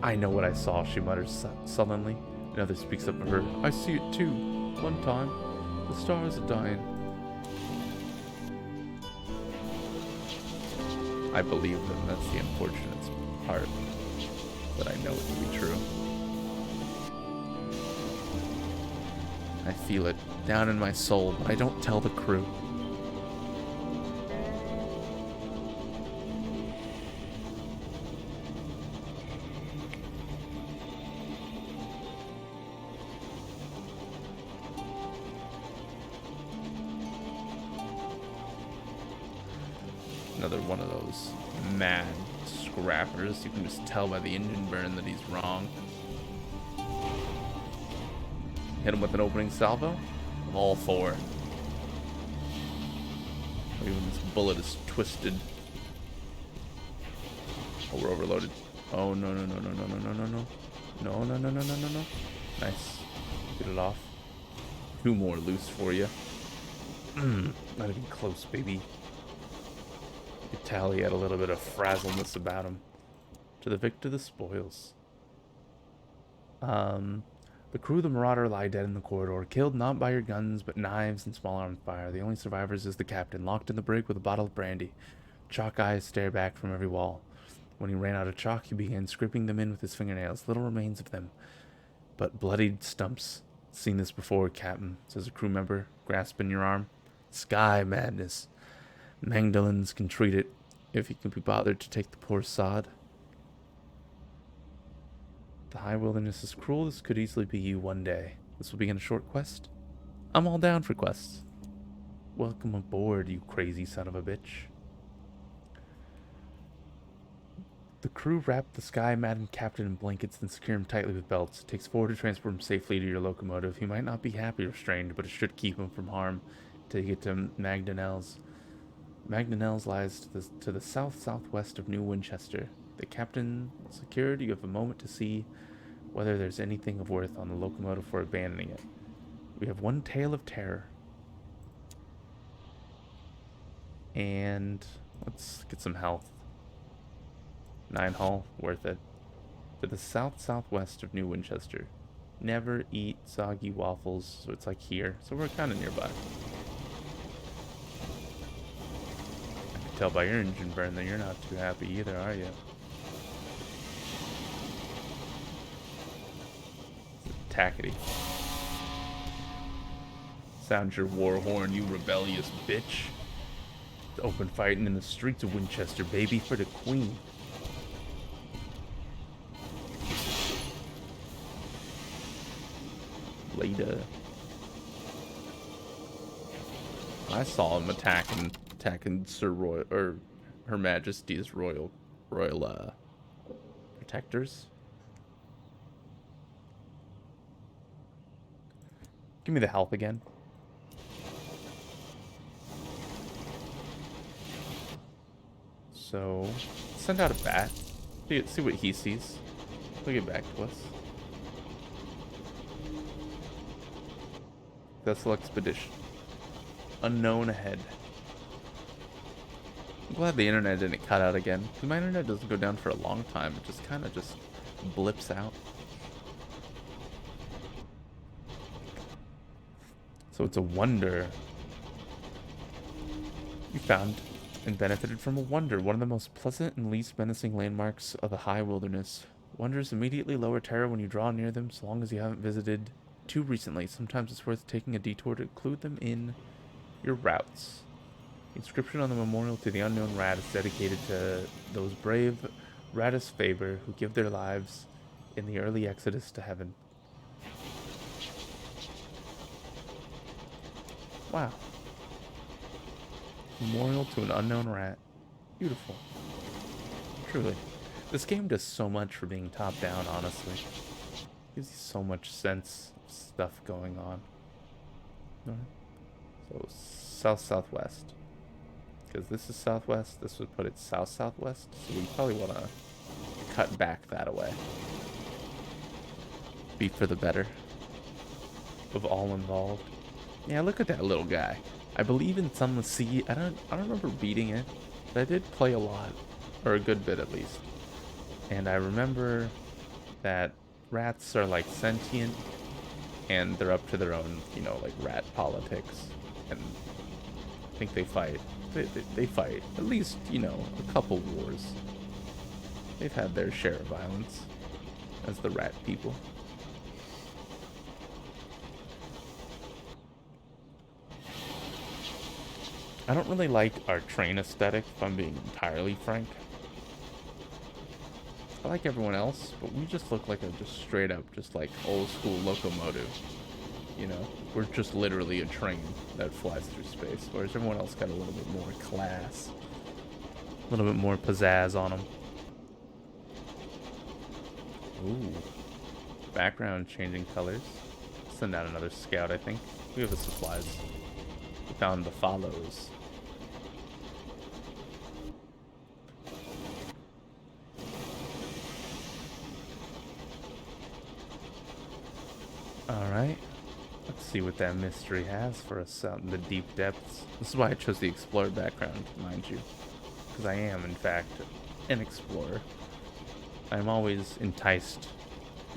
I know what I saw, she mutters sullenly. Another speaks up of her. I see it too. One time. The stars are dying. I believe them. That's the unfortunate part. That I know it to be true. I feel it down in my soul, but I don't tell the crew. Another one of those mad scrappers. You can just tell by the engine burn that he's wrong. Hit him with an opening salvo. All 4. Even this bullet is twisted. Oh, we're overloaded. Oh, no. No. Nice. Get it off. 2 more loose for you. Not even close, baby. You could tell he had a little bit of frazzleness about him. To the victor, the spoils. The crew of the Marauder lie dead in the corridor, killed not by your guns, but knives and small arms fire. The only survivors is the captain, locked in the brig with a bottle of brandy. Chalk eyes stare back from every wall. When he ran out of chalk, he began scraping them in with his fingernails. Little remains of them, but bloodied stumps. Seen this before, Captain, says a crew member, grasping your arm. Sky madness. Magdalens can treat it, if he can be bothered to take the poor sod. The high wilderness is cruel. This could easily be you one day. This will begin a short quest. I'm all down for quests. Welcome aboard, you crazy son of a bitch. The crew wrap the sky-maddened captain in blankets, then secure him tightly with belts. It takes 4 to transport him safely to your locomotive. He might not be happy restrained, but it should keep him from harm till you get to Magdanel's. Magdanel's lies to the south-southwest of New Winchester. The captain secured, you have a moment to see whether there's anything of worth on the locomotive for abandoning it. We have 1 tale of terror. And let's get some health. 9 hull, worth it. To the south-southwest of New Winchester. Never eat soggy waffles, so it's like here. So we're kind of nearby. I can tell by your engine burn that you're not too happy either, are you? Tackety. Sound your war horn, you rebellious bitch. It's open fighting in the streets of Winchester, baby, for the queen. Later. I saw him attacking Sir Roy, or Her Majesty's royal protectors. Give me the health again. So, send out a bat. See what he sees. He'll get back to us. Vessel expedition. Unknown ahead. I'm glad the internet didn't cut out again. Because my internet doesn't go down for a long time. It just kind of just blips out. So it's a wonder. You found and benefited from a wonder, one of the most pleasant and least menacing landmarks of the high wilderness. Wonders immediately lower terror when you draw near them, so long as you haven't visited too recently. Sometimes it's worth taking a detour to include them in your routes. The inscription on the memorial to the unknown rat is dedicated to those brave Ratus Faber who give their lives in the early exodus to heaven. Wow. Memorial to an unknown rat. Beautiful. Truly. This game does so much for being top-down, honestly. Gives you so much sense of stuff going on. So, south-southwest. Because this is southwest, this would put it south-southwest. So we probably want to cut back that away. Be for the better. Of all involved. Yeah, look at that little guy. I believe in Sunless Sea. I don't remember beating it, but I did play a lot, or a good bit at least. And I remember that rats are like sentient, and they're up to their own, you know, like rat politics. And I think they fight. They fight at least, you know, a couple wars. They've had their share of violence as the rat people. I don't really like our train aesthetic, if I'm being entirely frank. I like everyone else, but we just look like a just straight up, just like old school locomotive. You know, we're just literally a train that flies through space, whereas everyone else got a little bit more class, a little bit more pizzazz on them. Ooh, background changing colors. Send out another scout, I think. We have the supplies. We found the follows. Alright, let's see what that mystery has for us out in the deep depths. This is why I chose the explorer background, mind you. Because I am, in fact, an explorer. I'm always enticed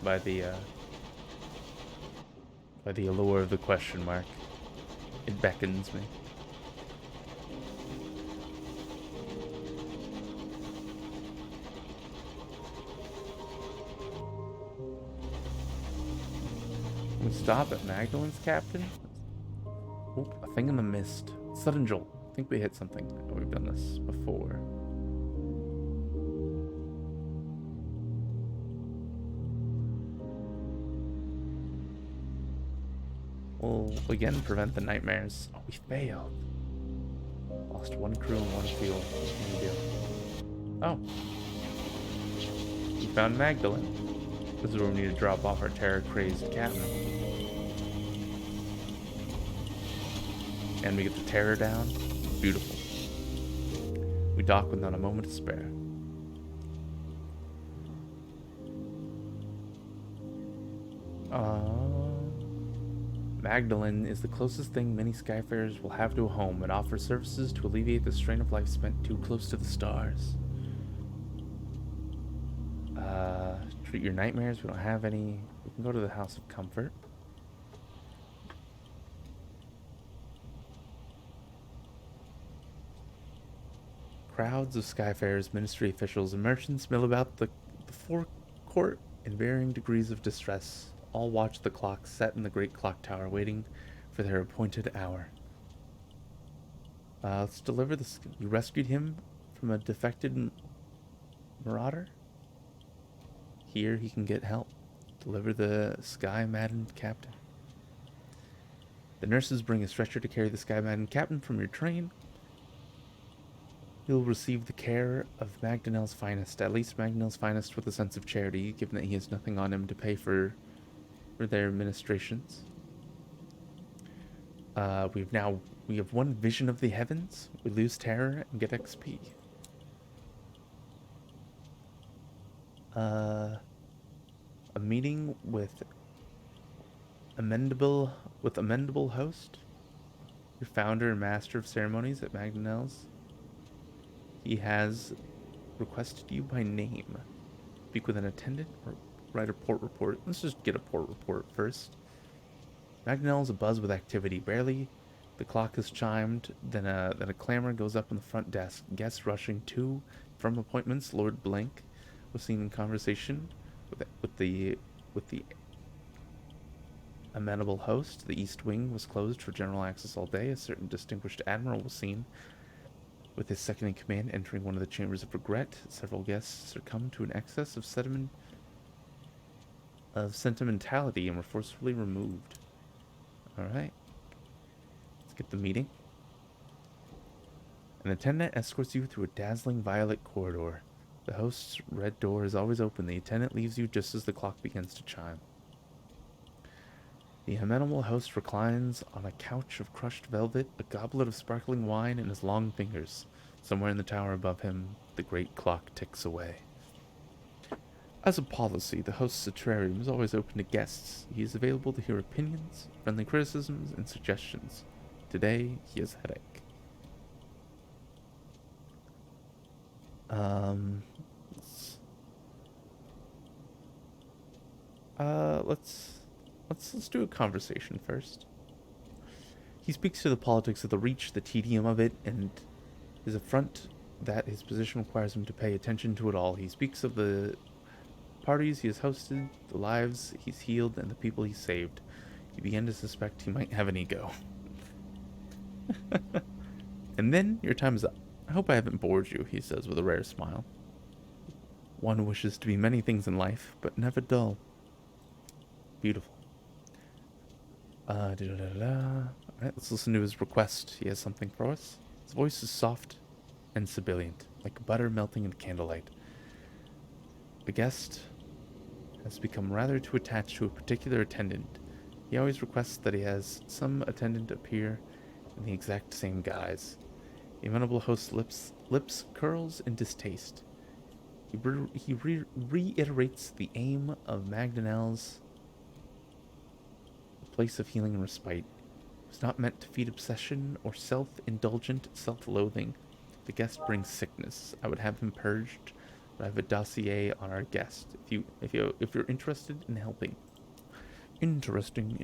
by the allure of the question mark. It beckons me. We stop at Magdalene's, Captain? Oop, a thing in the mist. Sudden jolt. I think we hit something. Oh, we've done this before. We'll again prevent the nightmares. Oh, we failed. Lost one crew and one fuel. What do we do? Oh. We found Magdalene. This is where we need to drop off our terror-crazed captain. And we get the terror down. Beautiful. We dock with not a moment to spare. Magdalene is the closest thing many Skyfarers will have to a home and offers services to alleviate the strain of life spent too close to the stars. Treat your nightmares. We don't have any. We can go to the House of Comfort. Crowds of Skyfarers, ministry officials, and merchants mill about the forecourt in varying degrees of distress. All watch the clock set in the great clock tower, waiting for their appointed hour. Let's deliver this. You rescued him from a defected marauder? Here he can get help. Deliver the sky-maddened captain. The nurses bring a stretcher to carry the sky-maddened captain from your train. He'll receive the care of Magdanel's finest, at least Magdanel's finest with a sense of charity, given that he has nothing on him to pay for their administrations. We have one vision of the heavens. We lose terror and get XP. Uh, a meeting amendable amendable host, your founder and master of ceremonies at Magdanel's. He has requested you by name. Speak with an attendant or write a port report. Let's just get a port report first. Magdanel's abuzz with activity. Barely the clock has chimed, then a clamor goes up on the front desk. Guests rushing to from appointments. Lord Blank was seen in conversation with the amenable host. The east wing was closed for general access all day. A certain distinguished admiral was seen with his second in command entering one of the chambers of regret. Several guests succumbed to an excess of sentimentality and were forcibly removed. Alright. Let's get the meeting. An attendant escorts you through a dazzling violet corridor. The host's red door is always open. The attendant leaves you just as the clock begins to chime. The amenable host reclines on a couch of crushed velvet, a goblet of sparkling wine in his long fingers. Somewhere in the tower above him, the great clock ticks away. As a policy, the host's atrium is always open to guests. He is available to hear opinions, friendly criticisms, and suggestions. Today, he has a headache. Let's do a conversation first. He speaks to the politics of the Reach, the tedium of it, and his affront that his position requires him to pay attention to it all. He speaks of the parties he has hosted, the lives he's healed, and the people he's saved. You begin to suspect he might have an ego. And then your time is up. I hope I haven't bored you, he says with a rare smile. One wishes to be many things in life, but never dull. Beautiful. Alright, let's listen to his request. He has something for us. His voice is soft and sibilant, like butter melting in candlelight. The guest has become rather too attached to a particular attendant. He always requests that he has some attendant appear in the exact same guise. The amenable host's lips curls in distaste. He reiterates the aim of Magdanel's place of healing and respite. It was not meant to feed obsession or self-indulgent self-loathing. The guest brings sickness. I would have him purged, but I have a dossier on our guest. If you're interested in helping. Interesting.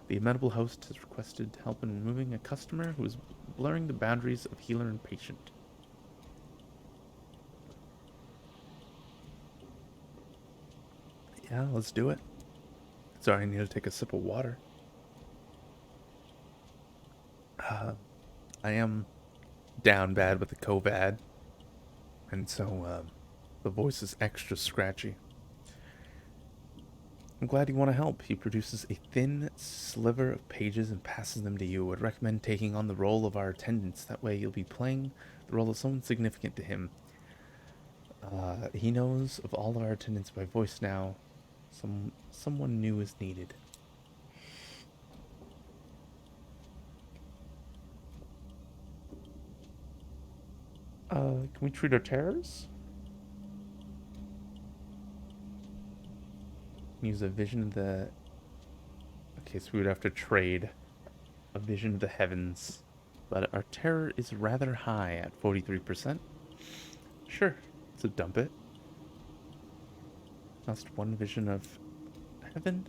The amenable host has requested help in removing a customer who is blurring the boundaries of healer and patient. Yeah, let's do it. Sorry, I need to take a sip of water. I am down bad with the COVID, and so the voice is extra scratchy. I'm glad you want to help. He produces a thin sliver of pages and passes them to you. I'd recommend taking on the role of our attendants. That way you'll be playing the role of someone significant to him. He knows of all of our attendants by voice now. Someone new is needed. Can we treat our terrors? Use a vision of the... Okay, so we would have to trade a vision of the heavens. But our terror is rather high at 43%. Sure, let's dump it. Lost one vision of heaven.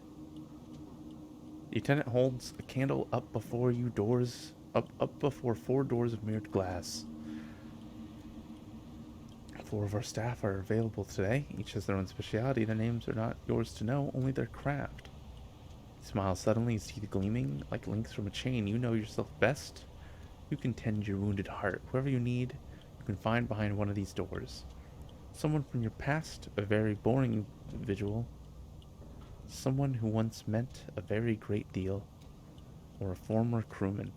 The attendant holds a candle up before you doors, up before 4 doors of mirrored glass. 4 of our staff are available today. Each has their own speciality. Their names are not yours to know, only their craft. He smiles suddenly, his teeth gleaming like links from a chain. You know yourself best. You can tend your wounded heart. Whoever you need, you can find behind one of these doors. Someone from your past, a very boring individual. Someone who once meant a very great deal. Or a former crewman.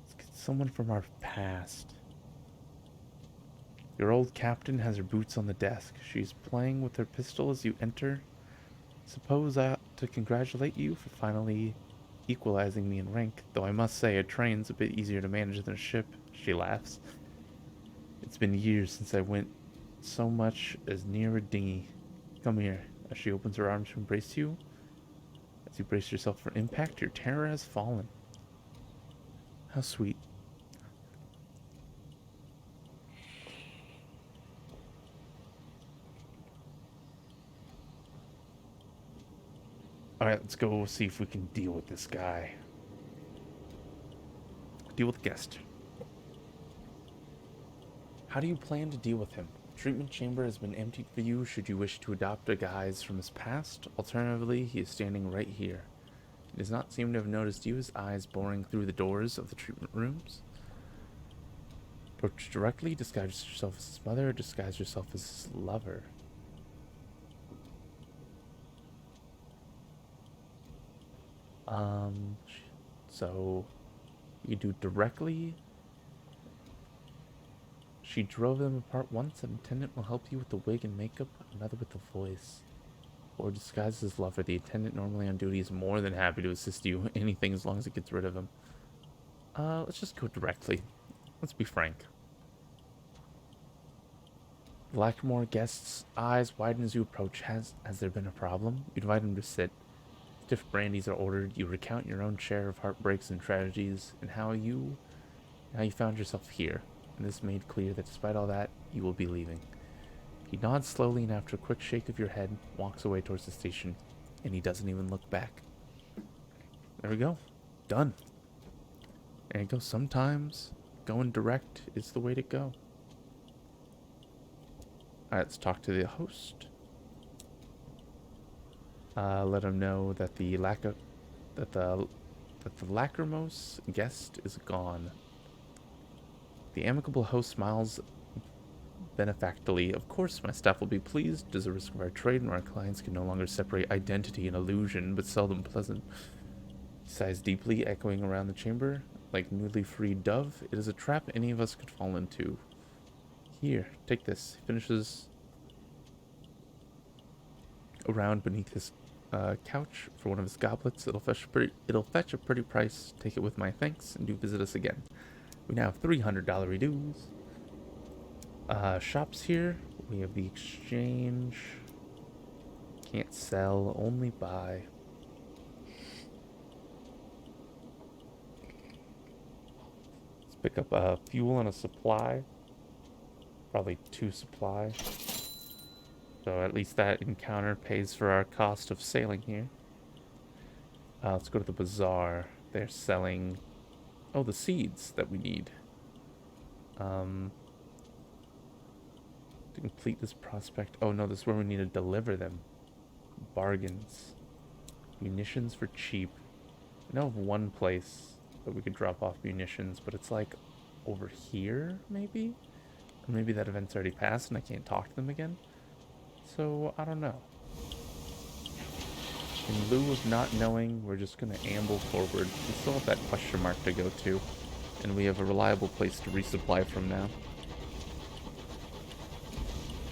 Let's get someone from our past. Your old captain has her boots on the desk. She's playing with her pistol as you enter. Suppose I ought to congratulate you for finally equalizing me in rank, though I must say a train's a bit easier to manage than a ship. She laughs. It's been years since I went so much as near a dinghy. Come here. As she opens her arms to embrace you, as you brace yourself for impact, your terror has fallen. How sweet. Alright, let's go see if we can deal with this guy. Deal with the guest. How do you plan to deal with him? The treatment chamber has been emptied for you should you wish to adopt a guise from his past. Alternatively, he is standing right here. He does not seem to have noticed you, his eyes boring through the doors of the treatment rooms. Approach directly, disguise yourself as his mother, disguise yourself as his lover. So you do directly. She drove them apart once. An attendant will help you with the wig and makeup, another with the voice. Or disguise as lover. The attendant normally on duty is more than happy to assist you. Anything as long as it gets rid of him. Let's just go directly. Let's be frank. Blackmore guest's eyes widen as you approach. Has there been a problem? You invite him to sit. Stiff brandies are ordered. You recount your own share of heartbreaks and tragedies, and how you found yourself here. And this made clear that despite all that, you will be leaving. He nods slowly, and after a quick shake of your head, walks away towards the station, and he doesn't even look back. There we go. Done. There you go. Sometimes going direct is the way to go. Alright, let's talk to the host. Let him know that the lachrymose guest is gone. The amicable host smiles benefactorly. Of course, my staff will be pleased. It is a risk of our trade, and our clients can no longer separate identity and illusion, but seldom pleasant. He sighs deeply, echoing around the chamber like newly freed dove. It is a trap any of us could fall into. Here, take this. He finishes around beneath his couch for one of his goblets. It'll fetch a pretty price. Take it with my thanks, and do visit us again. We now have $300 dues. Shops here. We have the exchange. Can't sell, only buy. Let's pick up fuel and a supply. Probably 2 supply. So at least that encounter pays for our cost of sailing here. Let's go to the bazaar. They're selling... Oh, the seeds that we need. To complete this prospect... Oh no, this is where we need to deliver them. Bargains. Munitions for cheap. I know of one place that we could drop off munitions, but it's like over here, maybe? Or maybe that event's already passed and I can't talk to them again. So, I don't know. In lieu of not knowing, we're just going to amble forward. We still have that question mark to go to. And we have a reliable place to resupply from now.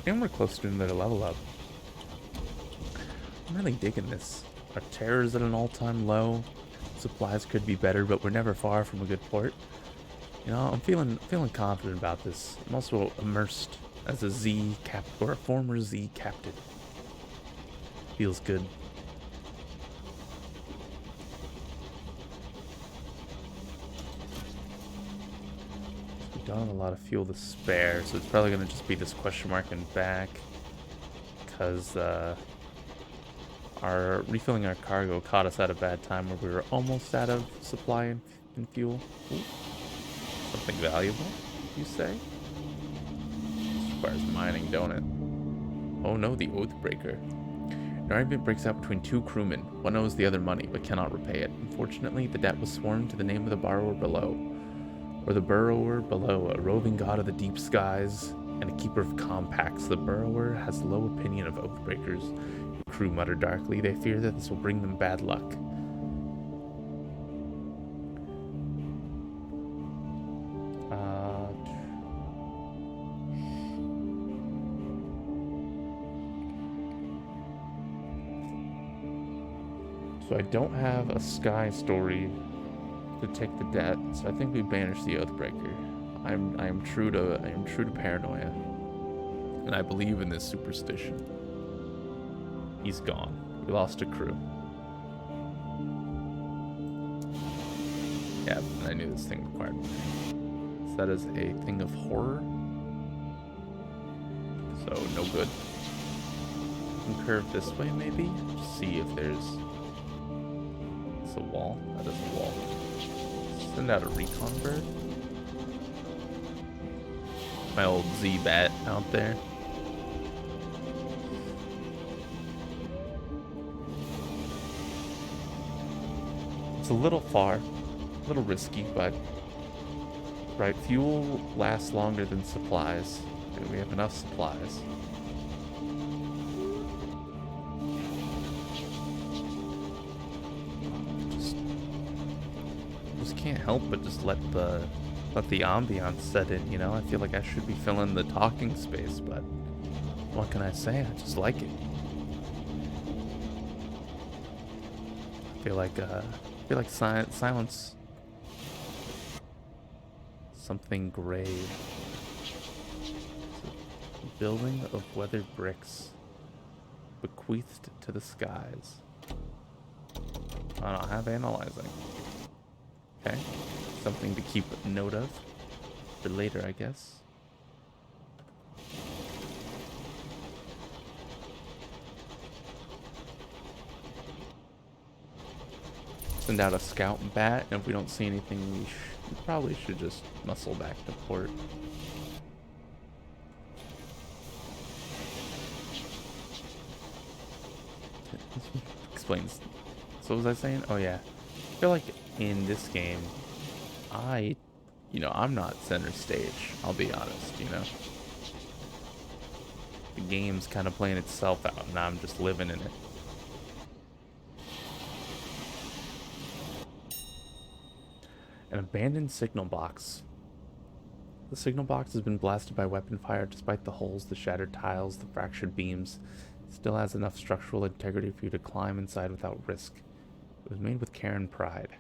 And we're close to another level up. I'm really digging this. Our terror's at an all-time low. Supplies could be better, but we're never far from a good port. You know, I'm feeling confident about this. I'm also immersed as a Z cap or a former Z captain. Feels good. We don't have a lot of fuel to spare, so it's probably gonna just be this question mark and back, because our refilling our cargo caught us at a bad time where we were almost out of supply and fuel. Ooh. Something valuable, you say? This requires mining, don't it? Oh no, the Oathbreaker. An argument breaks out between 2 crewmen. One owes the other money, but cannot repay it. Unfortunately, the debt was sworn to the name of the borrower below. Or the burrower below, a roving god of the deep skies, and a keeper of compacts. The burrower has low opinion of Oathbreakers. The crew mutter darkly. They fear that this will bring them bad luck. So I don't have a sky story to take the debt, so I think we banish the Oathbreaker. I am true to paranoia. And I believe in this superstition. He's gone. We lost a crew. Yeah, I knew this thing required money. So that is a thing of horror. So, no good. We can curve this way, maybe? Just see if there's... It's a wall? That is a wall. Send out a recon bird. My old Z-Bat out there. It's a little far. A little risky, but... Right, fuel lasts longer than supplies. We have enough supplies. Just can't help but just let the ambiance set in, you know? I feel like I should be filling the talking space, but what can I say? I just like it. I feel like silence. Something grave. Building of weathered bricks, bequeathed to the skies. I don't have analyzing. Okay, something to keep note of for later, I guess. Send out a scout bat, and if we don't see anything, we probably should just muscle back to port. Explains. So what was I saying? Oh yeah. I feel like in this game, I'm not center stage, I'll be honest, you know. The game's kind of playing itself out, and I'm just living in it. An abandoned signal box. The signal box has been blasted by weapon fire despite the holes, the shattered tiles, the fractured beams. It still has enough structural integrity for you to climb inside without risk. It was made with care and pride.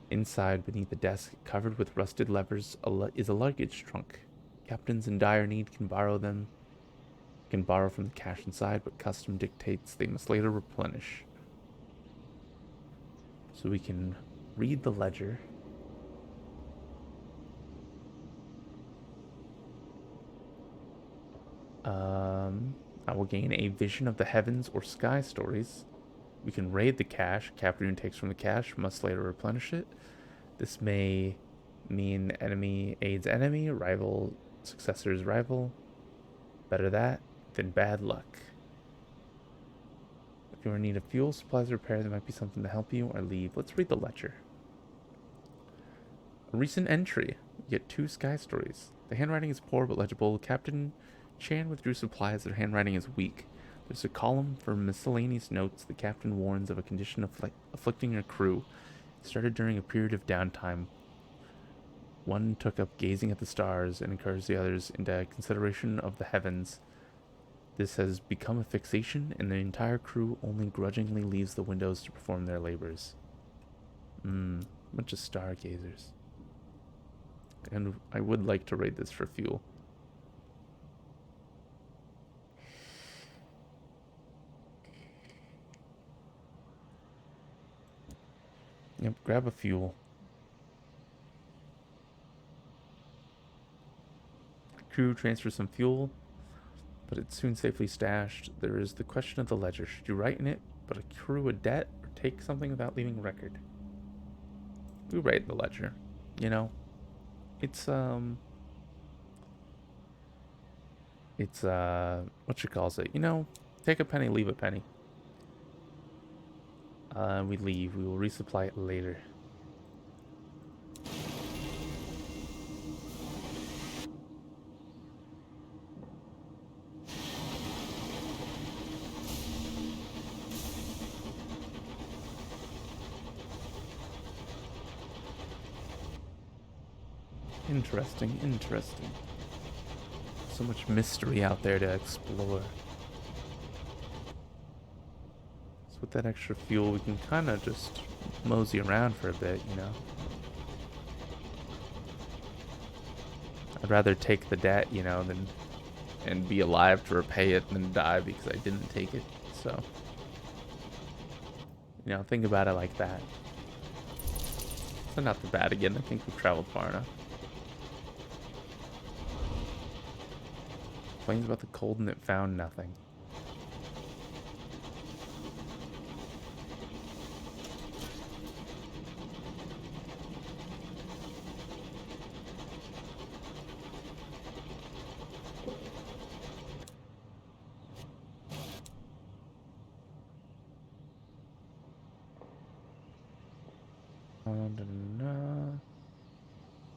Inside, beneath the desk, covered with rusted levers, is a luggage trunk. Captains in dire need can borrow them. Can borrow from the cash inside, but custom dictates they must later replenish. So we can read the ledger. I will gain a vision of the heavens or sky stories. We can raid the cache. Captain who takes from the cache must later replenish it. This may mean enemy aids enemy, rival successor's rival. Better that than bad luck. If you're in need of fuel, supplies, or repair, there might be something to help you or leave. Let's read the ledger. A recent entry. You get 2 sky stories. The handwriting is poor but legible. Captain Chan withdrew supplies. Their handwriting is weak. There's a column for miscellaneous notes. The captain warns of a condition afflicting her crew. It started during a period of downtime. One took up gazing at the stars and encouraged the others into consideration of the heavens. This has become a fixation, and the entire crew only grudgingly leaves the windows to perform their labors. Bunch of stargazers. And I would like to raid this for fuel. Yep, grab a fuel. Crew transfers some fuel, but it's soon safely stashed. There is the question of the ledger. Should you write in it, but accrue a debt, or take something without leaving record? We write the ledger. You know, it's what you calls it? You know, take a penny, leave a penny. We leave. We will resupply it later. Interesting, interesting. So much mystery out there to explore. With that extra fuel, we can kind of just mosey around for a bit, you know. I'd rather take the debt, you know, than and be alive to repay it and then die because I didn't take it. So, you know, think about it like that. So not too bad again. I think we've traveled far enough. Complains about the cold and it found nothing.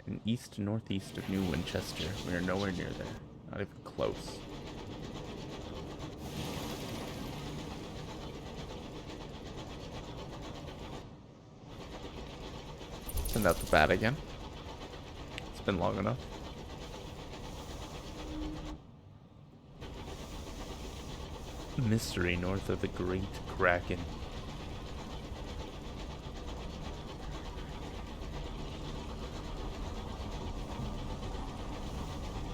And east northeast of New Winchester. We are nowhere near there. Not even close. Send out the bat again. It's been long enough. Mystery north of the Great Kraken.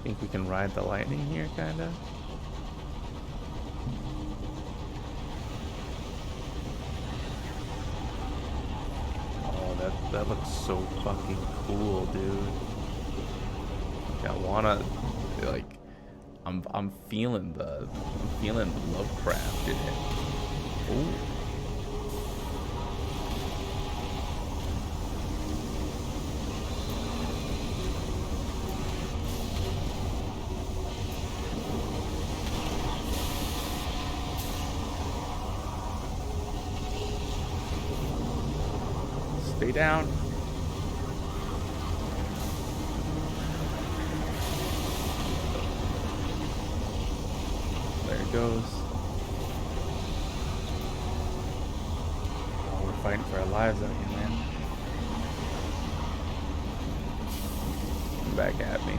Think we can ride the lightning here, kinda? Oh, that looks so fucking cool, dude. I wanna, like, I'm feeling the Lovecraft in it. Ooh. Stay down. There it goes. Oh, we're fighting for our lives out here, man. Come back at me.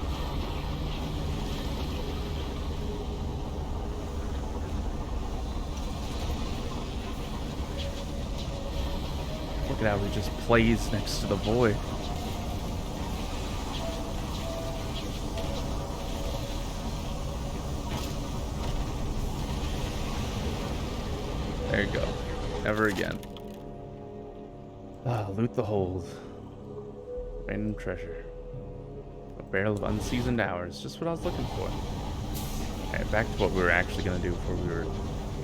Look at how he just plays next to the void. There you go. Never again. Ah, loot the hold. Random treasure. A barrel of unseasoned hours. Just what I was looking for. Alright, back to what we were actually going to do before we were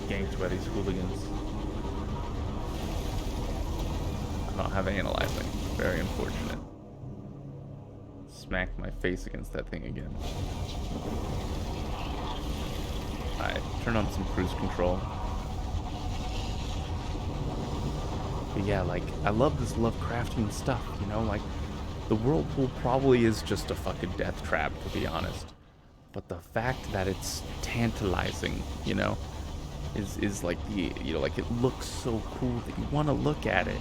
ganked by these hooligans. I don't have analyzing. Very unfortunate. Smack my face against that thing again. Alright, turn on some cruise control. But yeah, like, I love this Lovecraftian stuff, you know? Like, the whirlpool probably is just a fucking death trap, to be honest. But the fact that it's tantalizing, you know, is like the, you know, like, it looks so cool that you want to look at it.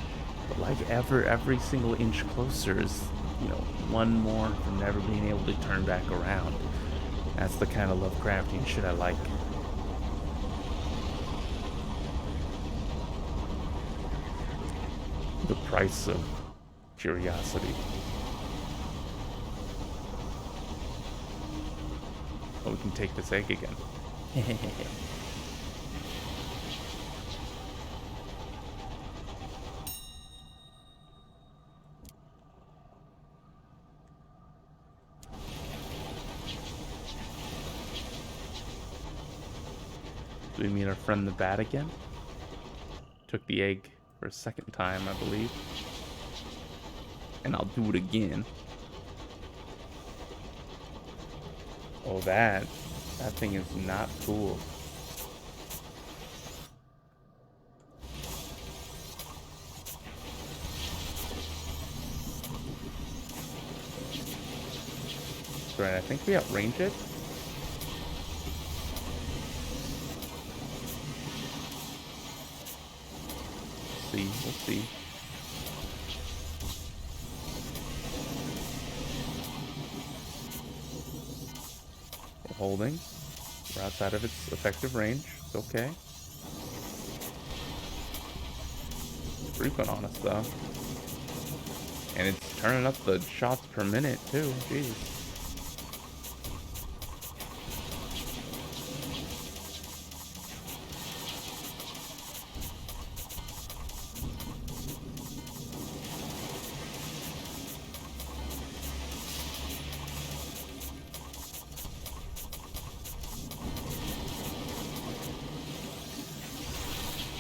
But like every single inch closer is, you know, one more from never being able to turn back around. That's the kind of Lovecraftian shit I like. The price of curiosity. Oh, we can take this egg again. Do we meet our friend the bat again? Took the egg for a second time, I believe. And I'll do it again. Oh, that thing is not cool. That's right, I think we outrange it. We'll see. We're holding. We're outside of its effective range. It's okay. It's creeping on us though. And it's turning up the shots per minute too. Jeez.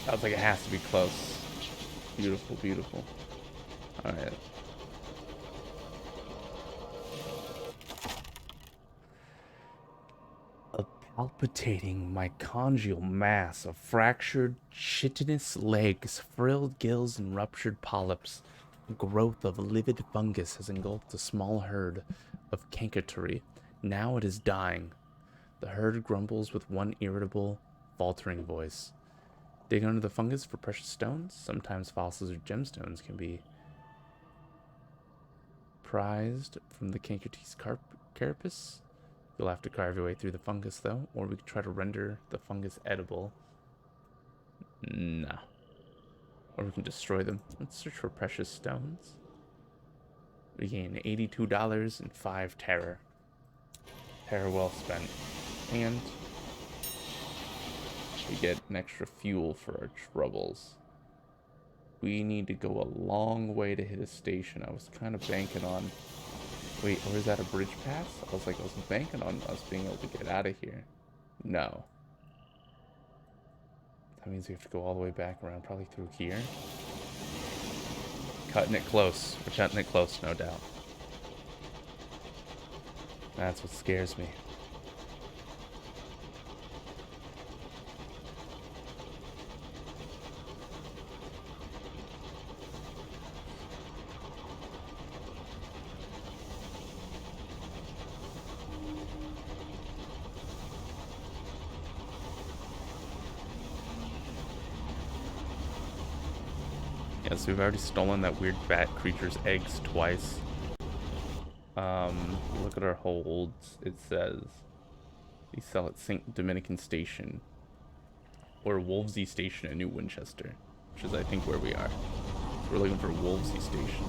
I was like, it has to be close. Beautiful, beautiful. Alright. A palpitating mitochondrial mass of fractured, chitinous legs, frilled gills, and ruptured polyps. A growth of livid fungus has engulfed a small herd of cancatory. Now it is dying. The herd grumbles with one irritable, faltering voice. Dig under the fungus for precious stones. Sometimes fossils or gemstones can be prized from the cancate's carapace. You'll have to carve your way through the fungus, though, or we could try to render the fungus edible. No. Or we can destroy them. Let's search for precious stones. We gain $82 and 5 terror. Terror well spent. And we get an extra fuel for our troubles. We need to go a long way to hit a station. I was kind of banking on... Wait, or is that a bridge pass? I was banking on us being able to get out of here. No. That means we have to go all the way back around, probably through here. Cutting it close. We're cutting it close, no doubt. That's what scares me. Yeah, so we've already stolen that weird bat creature's eggs twice. Look at our holds. It says we sell at St. Dominican Station or Wolvesy Station in New Winchester, which is I think where we are. So we're looking for Wolvesy Station.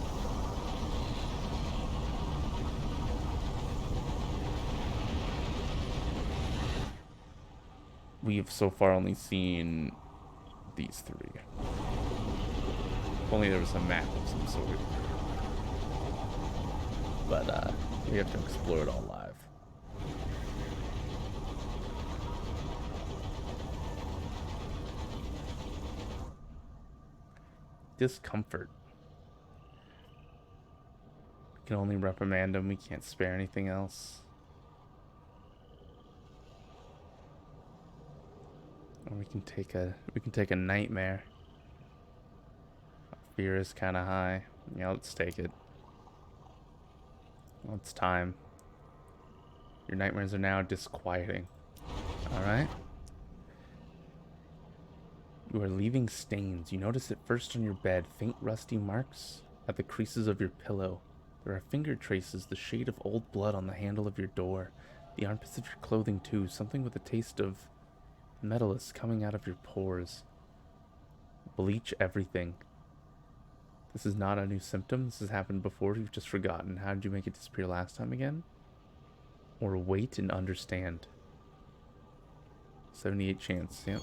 We've so far only seen these three. If only there was a map of some sort. But we have to explore it all live. Discomfort. We can only reprimand him. We can't spare anything else. Or we can take a nightmare. Fear is kind of high. Yeah, let's take it. Well, it's time. Your nightmares are now disquieting. Alright? You are leaving stains. You notice it first on your bed. Faint rusty marks at the creases of your pillow. There are finger traces, the shade of old blood on the handle of your door. The armpits of your clothing too. Something with a taste of metal is coming out of your pores. Bleach everything. This is not a new symptom. This has happened before. You've just forgotten. How did you make it disappear last time again? Or wait and understand. 78 chance. Yep.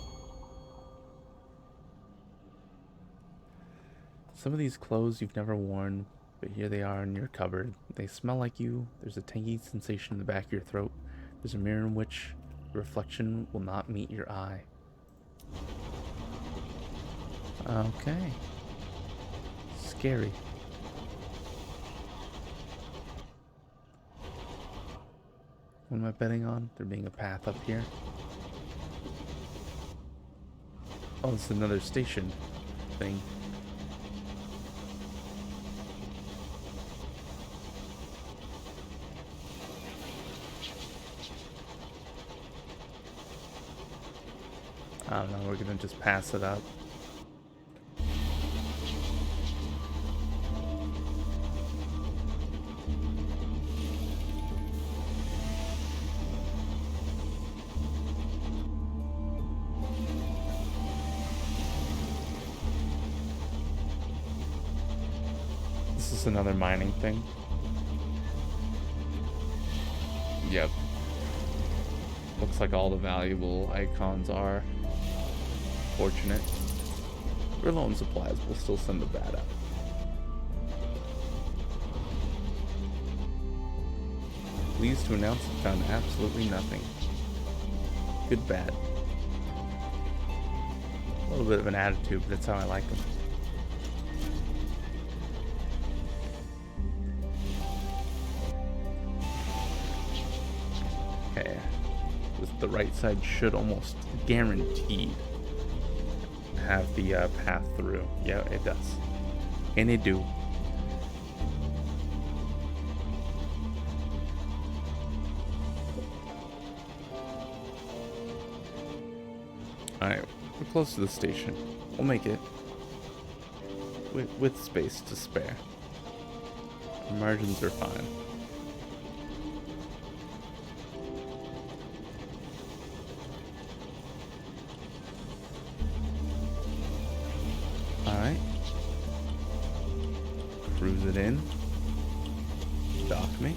Some of these clothes you've never worn, but here they are in your cupboard. They smell like you. There's a tangy sensation in the back of your throat. There's a mirror in which the reflection will not meet your eye. Okay. Scary. What am I betting on? There being a path up here. Oh, it's another station thing. I don't know, we're gonna just pass it up. This is another mining thing. Yep. Looks like all the valuable icons are. Fortunate. We're low on supplies, we'll still send the bat out. Pleased to announce I found absolutely nothing. Good bat. little bit of an attitude, but that's how I like them. Okay. The right side should almost guaranteed have the path through. Yeah, it does. And it do. Alright, we're close to the station. We'll make it. With space to spare. Our margins are fine. Alright. Cruise it in. Dock me.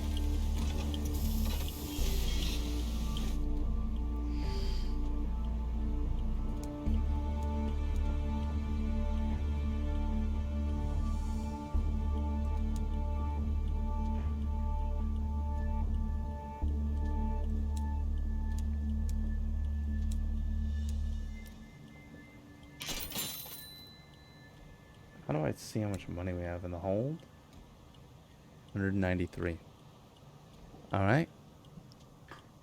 How do I see how much money we have in the hold? 193. Alright.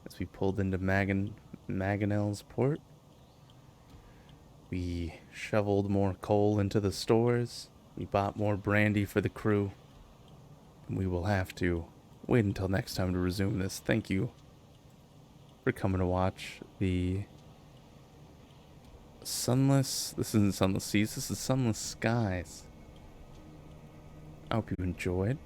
As we pulled into Mangonel's port, we shoveled more coal into the stores. We bought more brandy for the crew. And we will have to wait until next time to resume this. Thank you for coming to watch the Sunless. This isn't Sunless Seas, this is Sunless Skies. I hope you enjoyed.